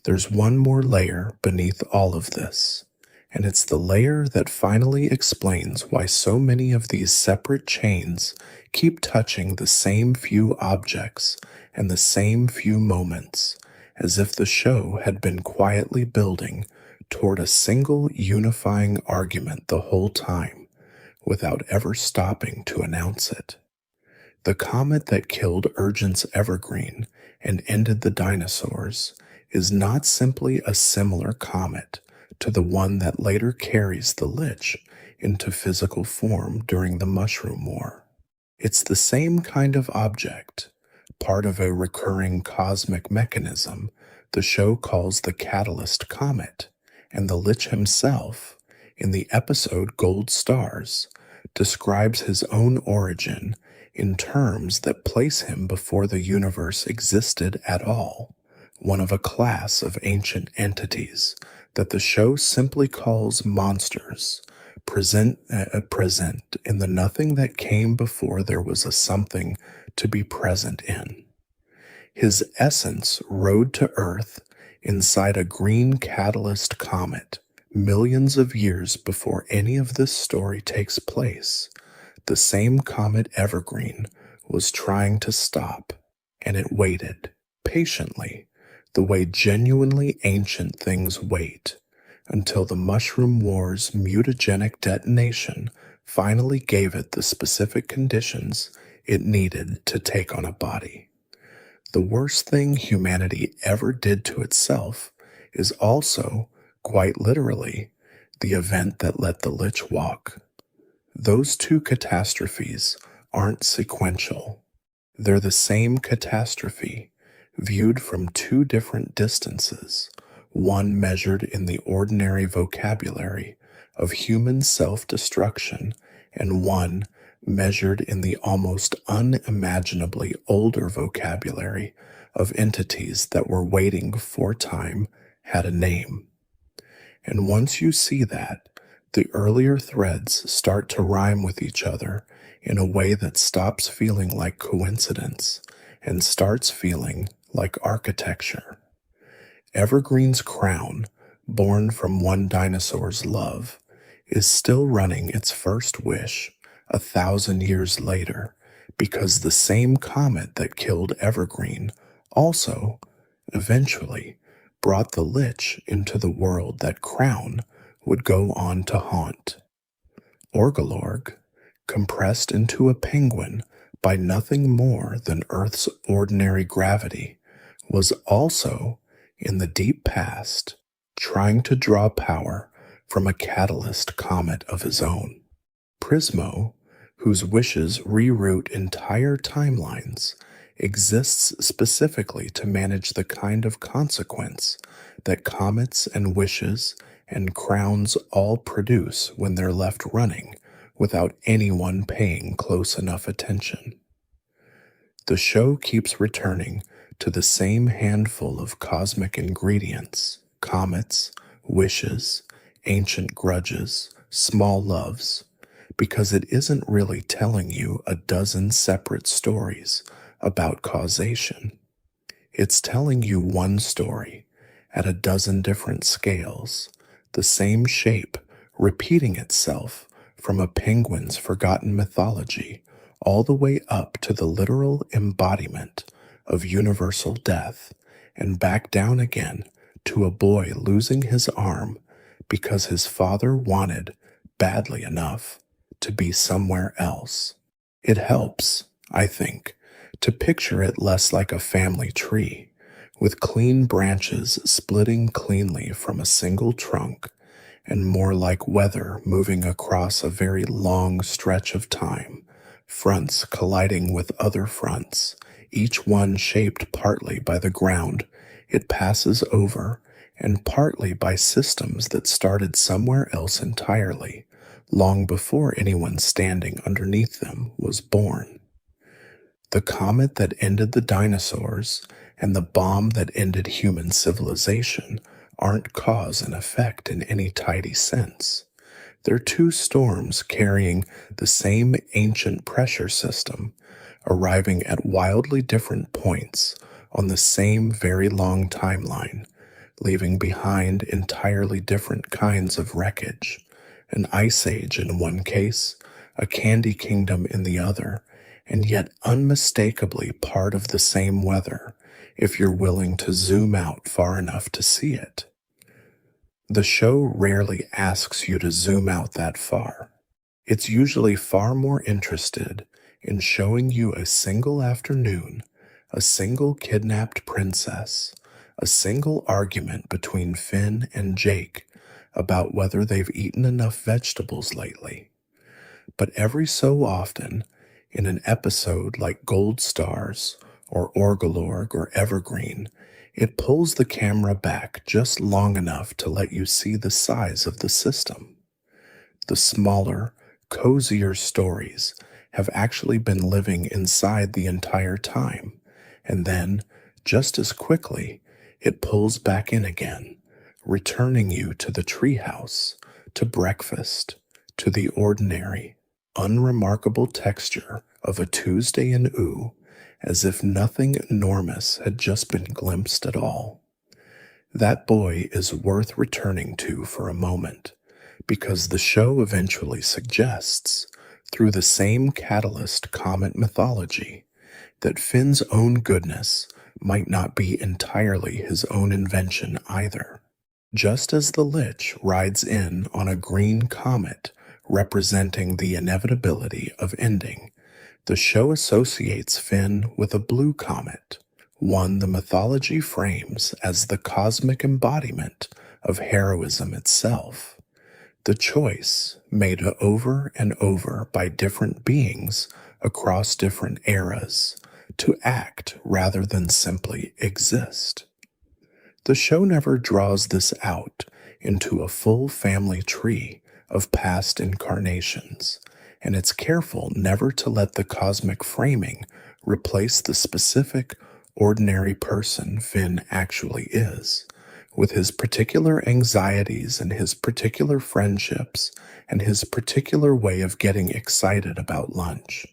There's one more layer beneath all of this, and it's the layer that finally explains why so many of these separate chains keep touching the same few objects and the same few moments, as if the show had been quietly building toward a single unifying argument the whole time, without ever stopping to announce it. The comet that killed Urgent's Evergreen and ended the dinosaurs is not simply a similar comet to the one that later carries the Lich into physical form during the Mushroom War. It's the same kind of object, part of a recurring cosmic mechanism the show calls the Catalyst Comet, and the Lich himself, in the episode Gold Stars, describes his own origin in terms that place him before the universe existed at all, one of a class of ancient entities that the show simply calls monsters, present in the nothing that came before there was a something to be present in. His essence rode to Earth inside a green catalyst comet millions of years before any of this story takes place. The same comet Evergreen was trying to stop, and it waited, patiently, the way genuinely ancient things wait, until the Mushroom War's mutagenic detonation finally gave it the specific conditions it needed to take on a body. The worst thing humanity ever did to itself is also, quite literally, the event that let the lich walk. Those two catastrophes aren't sequential. They're the same catastrophe, viewed from two different distances, one measured in the ordinary vocabulary of human self-destruction, and one measured in the almost unimaginably older vocabulary of entities that were waiting before time had a name. And once you see that, the earlier threads start to rhyme with each other in a way that stops feeling like coincidence and starts feeling like architecture. Evergreen's crown, born from one dinosaur's love, is still running its first wish 1,000 years later because the same comet that killed Evergreen also, eventually, brought the lich into the world that Crown would go on to haunt. Orgolorg, compressed into a penguin by nothing more than Earth's ordinary gravity, was also, in the deep past, trying to draw power from a catalyst comet of his own. Prismo, whose wishes reroute entire timelines, exists specifically to manage the kind of consequence that comets and wishes and crowns all produce when they're left running without anyone paying close enough attention. The show keeps returning to the same handful of cosmic ingredients: comets, wishes, ancient grudges, small loves, because it isn't really telling you a dozen separate stories about causation. It's telling you one story at a dozen different scales, the same shape repeating itself from a penguin's forgotten mythology all the way up to the literal embodiment of universal death and back down again to a boy losing his arm because his father wanted, badly enough, to be somewhere else. It helps, I think, to picture it less like a family tree, with clean branches splitting cleanly from a single trunk, and more like weather moving across a very long stretch of time, fronts colliding with other fronts, each one shaped partly by the ground it passes over and partly by systems that started somewhere else entirely, long before anyone standing underneath them was born. The comet that ended the dinosaurs and the bomb that ended human civilization aren't cause and effect in any tidy sense. They're two storms carrying the same ancient pressure system, arriving at wildly different points on the same very long timeline, leaving behind entirely different kinds of wreckage: an ice age in one case, a candy kingdom in the other, and yet unmistakably part of the same weather if you're willing to zoom out far enough to see it. The show rarely asks you to zoom out that far. It's usually far more interested in showing you a single afternoon, a single kidnapped princess, a single argument between Finn and Jake about whether they've eaten enough vegetables lately. But every so often, in an episode like Gold Stars or Orgolorg or Evergreen, it pulls the camera back just long enough to let you see the size of the system. The smaller, cozier stories have actually been living inside the entire time, and then, just as quickly, it pulls back in again, returning you to the treehouse, to breakfast, to the ordinary, unremarkable texture of a Tuesday in Ooh, as if nothing enormous had just been glimpsed at all. That boy is worth returning to for a moment, because the show eventually suggests, through the same catalyst comet mythology, that Finn's own goodness might not be entirely his own invention either. Just as the Lich rides in on a green comet representing the inevitability of ending, the show associates Finn with a blue comet, one the mythology frames as the cosmic embodiment of heroism itself. The choice, made over and over by different beings across different eras, to act rather than simply exist. The show never draws this out into a full family tree of past incarnations, and it's careful never to let the cosmic framing replace the specific, ordinary person Finn actually is, with his particular anxieties and his particular friendships and his particular way of getting excited about lunch.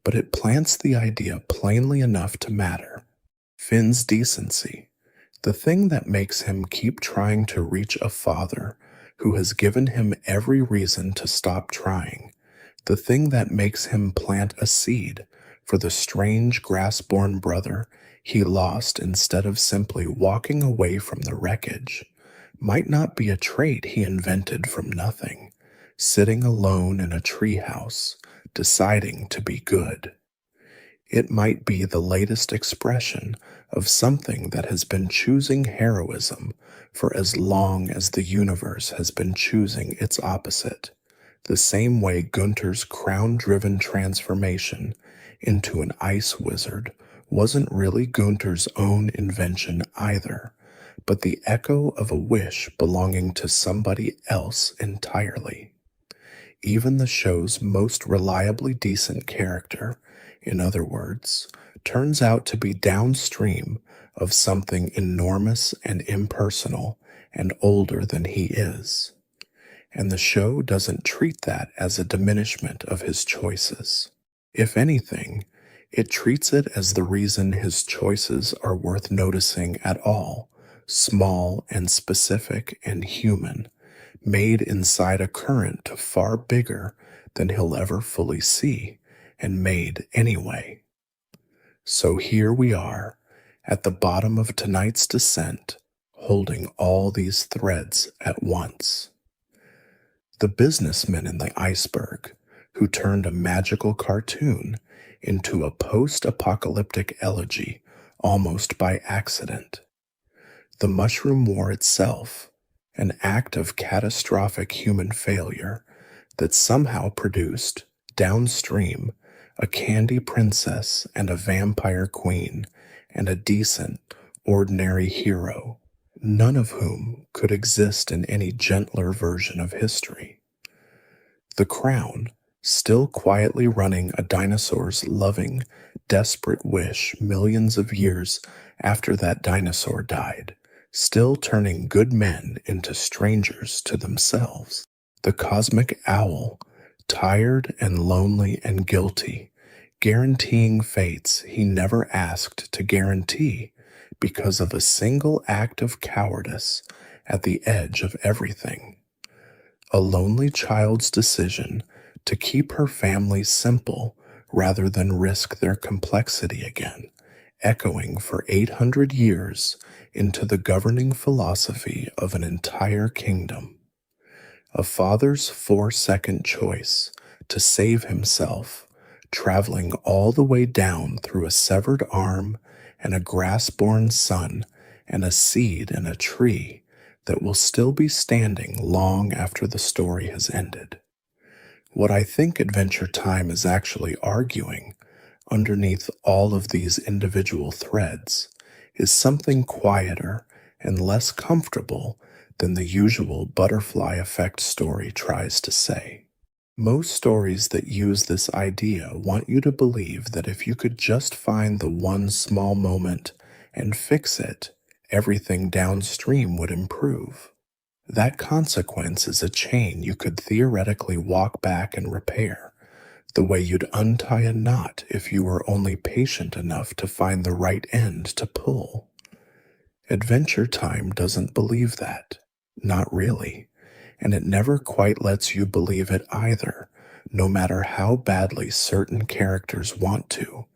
But it plants the idea plainly enough to matter. Finn's decency, the thing that makes him keep trying to reach a father who has given him every reason to stop trying, the thing that makes him plant a seed for the strange grass-born brother he lost instead of simply walking away from the wreckage, might not be a trait he invented from nothing, sitting alone in a treehouse, deciding to be good. It might be the latest expression of something that has been choosing heroism for as long as the universe has been choosing its opposite, the same way Gunther's crown-driven transformation into an ice wizard wasn't really Gunther's own invention either, but the echo of a wish belonging to somebody else entirely. Even the show's most reliably decent character, in other words, turns out to be downstream of something enormous and impersonal and older than he is. And the show doesn't treat that as a diminishment of his choices. If anything, it treats it as the reason his choices are worth noticing at all, small and specific and human, made inside a current far bigger than he'll ever fully see, and made anyway. So here we are, at the bottom of tonight's descent, holding all these threads at once. The businessman in the iceberg, who turned a magical cartoon into a post-apocalyptic elegy almost by accident. The mushroom war itself, an act of catastrophic human failure that somehow produced, downstream, a candy princess and a vampire queen and a decent, ordinary hero, none of whom could exist in any gentler version of history. The Crown, still quietly running a dinosaur's loving, desperate wish millions of years after that dinosaur died, still turning good men into strangers to themselves. The cosmic owl, tired and lonely and guilty, guaranteeing fates he never asked to guarantee because of a single act of cowardice at the edge of everything. A lonely child's decision to keep her family simple rather than risk their complexity again, echoing for 800 years into the governing philosophy of an entire kingdom. A father's 4-second choice to save himself, traveling all the way down through a severed arm and a grass-born son and a seed in a tree that will still be standing long after the story has ended. What I think Adventure Time is actually arguing, underneath all of these individual threads, is something quieter and less comfortable than the usual butterfly effect story tries to say. Most stories that use this idea want you to believe that if you could just find the one small moment and fix it, everything downstream would improve. That consequence is a chain you could theoretically walk back and repair, the way you'd untie a knot if you were only patient enough to find the right end to pull. Adventure Time doesn't believe that. Not really. And it never quite lets you believe it either, no matter how badly certain characters want to.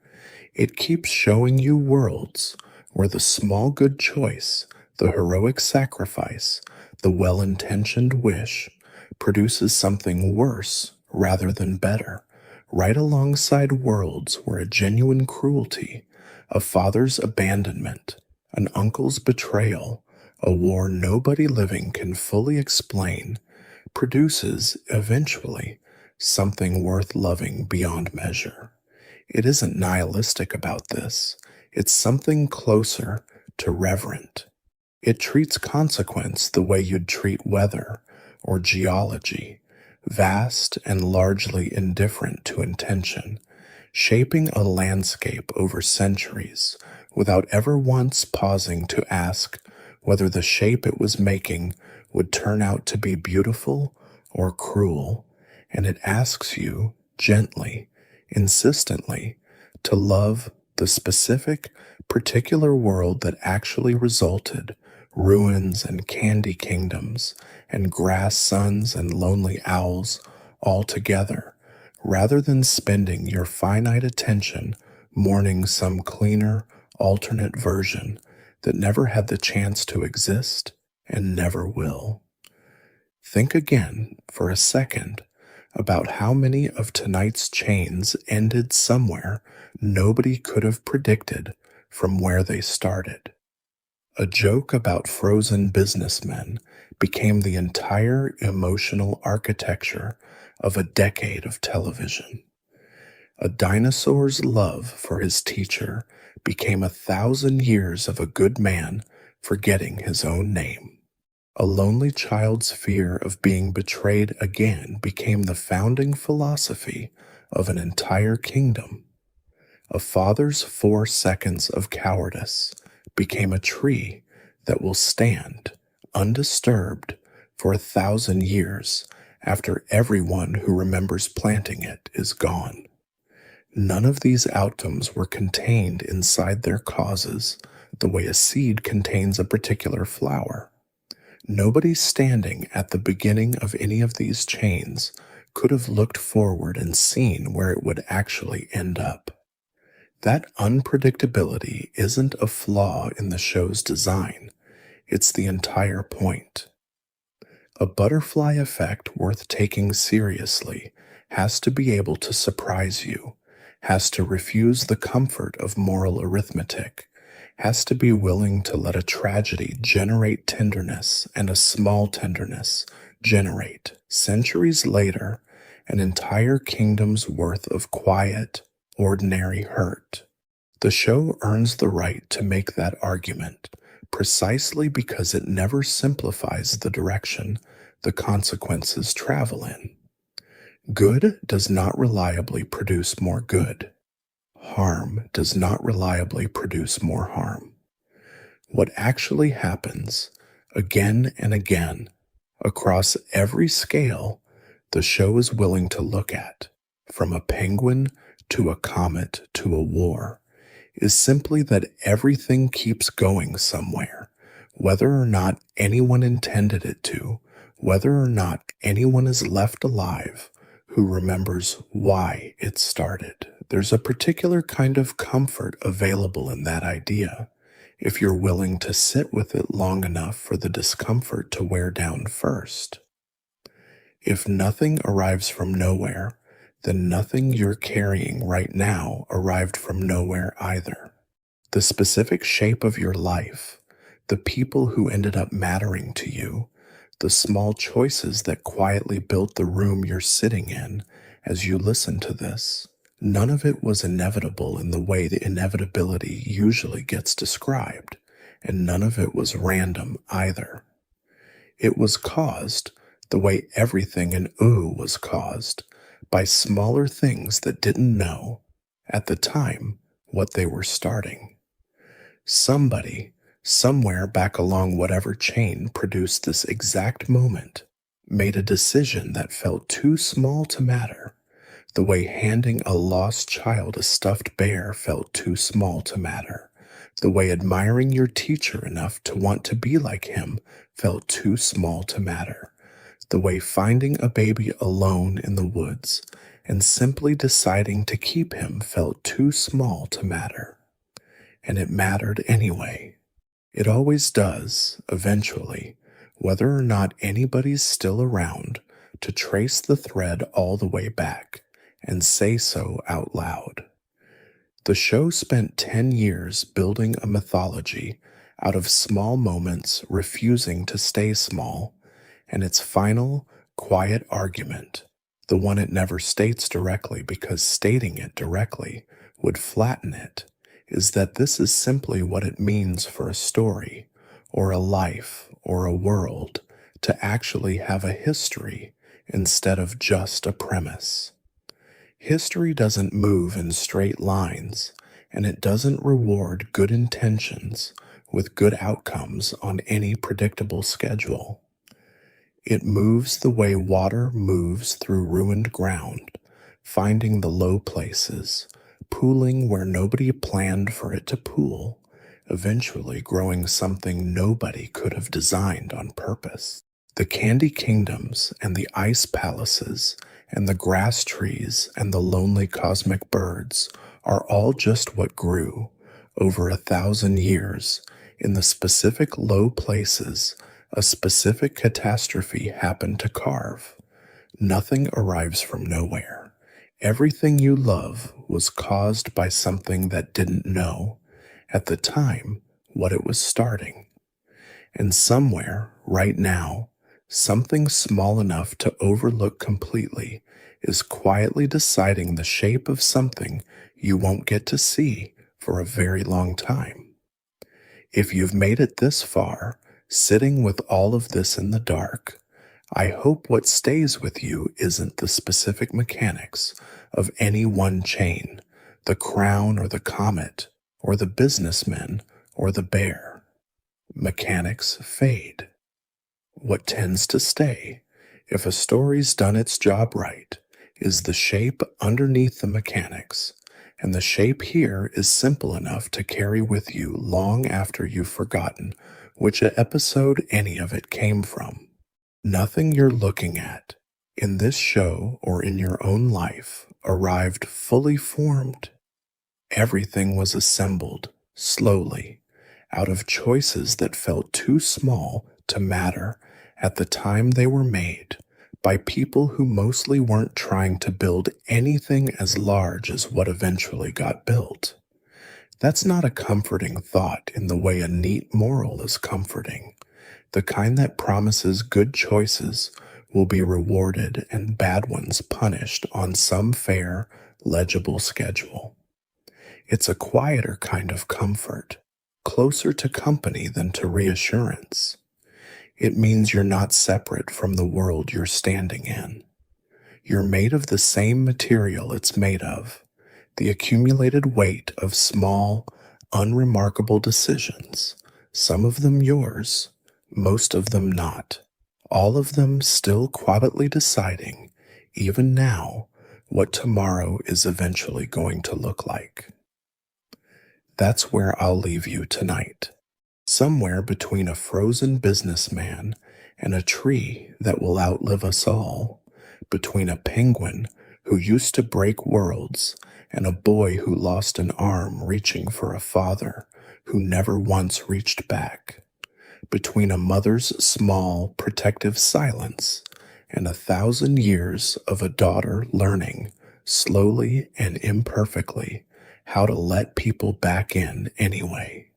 It keeps showing you worlds where the small good choice, the heroic sacrifice, the well-intentioned wish produces something worse rather than better, right alongside worlds where a genuine cruelty, A father's abandonment, an uncle's betrayal, a war nobody living can fully explain, produces, eventually, something worth loving beyond measure. It isn't nihilistic about this. It's something closer to reverent. It treats consequence the way you'd treat weather or geology, vast and largely indifferent to intention, shaping a landscape over centuries without ever once pausing to ask whether the shape it was making would turn out to be beautiful or cruel. And it asks you, gently, insistently, to love the specific, particular world that actually resulted, ruins and candy kingdoms, and grass suns and lonely owls all together, rather than spending your finite attention mourning some cleaner, alternate version that never had the chance to exist and never will. Think again for a second about how many of tonight's chains ended somewhere nobody could have predicted from where they started. A joke about frozen businessmen became the entire emotional architecture of a decade of television. A dinosaur's love for his teacher became 1,000 years of a good man forgetting his own name. A lonely child's fear of being betrayed again became the founding philosophy of an entire kingdom. A father's 4 seconds of cowardice became a tree that will stand undisturbed for 1,000 years after everyone who remembers planting it is gone. None of these outcomes were contained inside their causes the way a seed contains a particular flower. Nobody standing at the beginning of any of these chains could have looked forward and seen where it would actually end up. That unpredictability isn't a flaw in the show's design, it's the entire point. A butterfly effect worth taking seriously has to be able to surprise you, has to refuse the comfort of moral arithmetic, has to be willing to let a tragedy generate tenderness and a small tenderness generate, centuries later, an entire kingdom's worth of quiet, ordinary hurt. The show earns the right to make that argument precisely because it never simplifies the direction the consequences travel in. Good does not reliably produce more good. Harm does not reliably produce more harm. What actually happens, again and again, across every scale the show is willing to look at, from a penguin to a comet to a war, is simply that everything keeps going somewhere, whether or not anyone intended it to, whether or not anyone is left alive who remembers why it started. There's a particular kind of comfort available in that idea, if you're willing to sit with it long enough for the discomfort to wear down first. If nothing arrives from nowhere, then nothing you're carrying right now arrived from nowhere either. The specific shape of your life, the people who ended up mattering to you, the small choices that quietly built the room you're sitting in as you listen to this, none of it was inevitable in the way the inevitability usually gets described, and none of it was random either. It was caused the way everything in Ooh was caused, by smaller things that didn't know, at the time, what they were starting. Somebody, somewhere back along whatever chain produced this exact moment, made a decision that felt too small to matter, the way handing a lost child a stuffed bear felt too small to matter, the way admiring your teacher enough to want to be like him felt too small to matter, the way finding a baby alone in the woods and simply deciding to keep him felt too small to matter. And it mattered anyway. It always does, eventually, whether or not anybody's still around to trace the thread all the way back and say so out loud. The show spent 10 years building a mythology out of small moments refusing to stay small, and its final, quiet argument, the one it never states directly because stating it directly would flatten it, is that this is simply what it means for a story, or a life, or a world to actually have a history instead of just a premise. History doesn't move in straight lines, and it doesn't reward good intentions with good outcomes on any predictable schedule. It moves the way water moves through ruined ground, finding the low places, pooling where nobody planned for it to pool, eventually growing something nobody could have designed on purpose. The candy kingdoms and the ice palaces and the grass trees and the lonely cosmic birds are all just what grew over 1,000 years in the specific low places a specific catastrophe happened to carve. Nothing arrives from nowhere. Everything you love was caused by something that didn't know, at the time, what it was starting. And somewhere, right now, something small enough to overlook completely is quietly deciding the shape of something you won't get to see for a very long time. If you've made it this far, sitting with all of this in the dark, I hope what stays with you isn't the specific mechanics of any one chain, the crown or the comet, or the businessman or the bear. Mechanics fade. What tends to stay, if a story's done its job right, is the shape underneath the mechanics, and the shape here is simple enough to carry with you long after you've forgotten which episode any of it came from. Nothing you're looking at, in this show or in your own life, arrived fully formed. Everything was assembled, slowly, out of choices that felt too small to matter at the time they were made, by people who mostly weren't trying to build anything as large as what eventually got built. That's not a comforting thought in the way a neat moral is comforting, the kind that promises good choices will be rewarded and bad ones punished on some fair, legible schedule. It's a quieter kind of comfort, closer to company than to reassurance. It means you're not separate from the world you're standing in. You're made of the same material it's made of, the accumulated weight of small, unremarkable decisions, some of them yours, most of them not, all of them still quietly deciding, even now, what tomorrow is eventually going to look like. That's where I'll leave you tonight, somewhere between a frozen businessman and a tree that will outlive us all, between a penguin who used to break worlds and a boy who lost an arm reaching for a father who never once reached back, between a mother's small, protective silence and 1,000 years of a daughter learning, slowly and imperfectly, how to let people back in anyway.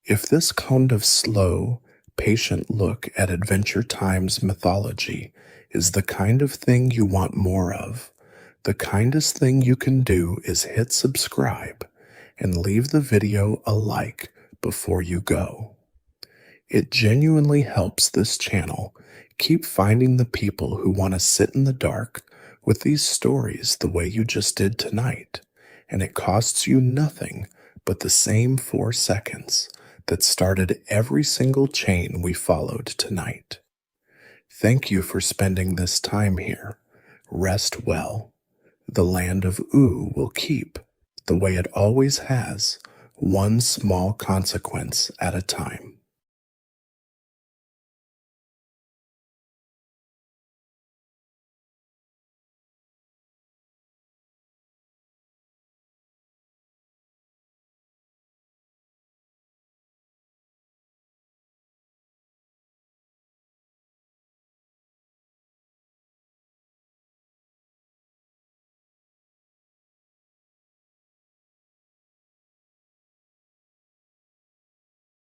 If this kind of slow, patient look at Adventure Time's mythology is the kind of thing you want more of, the kindest thing you can do is hit subscribe and leave the video a like before you go. It genuinely helps this channel keep finding the people who want to sit in the dark with these stories the way you just did tonight, and it costs you nothing but the same 4 seconds that started every single chain we followed tonight. Thank you for spending this time here. Rest well. The land of Ooh will keep, the way it always has, one small consequence at a time.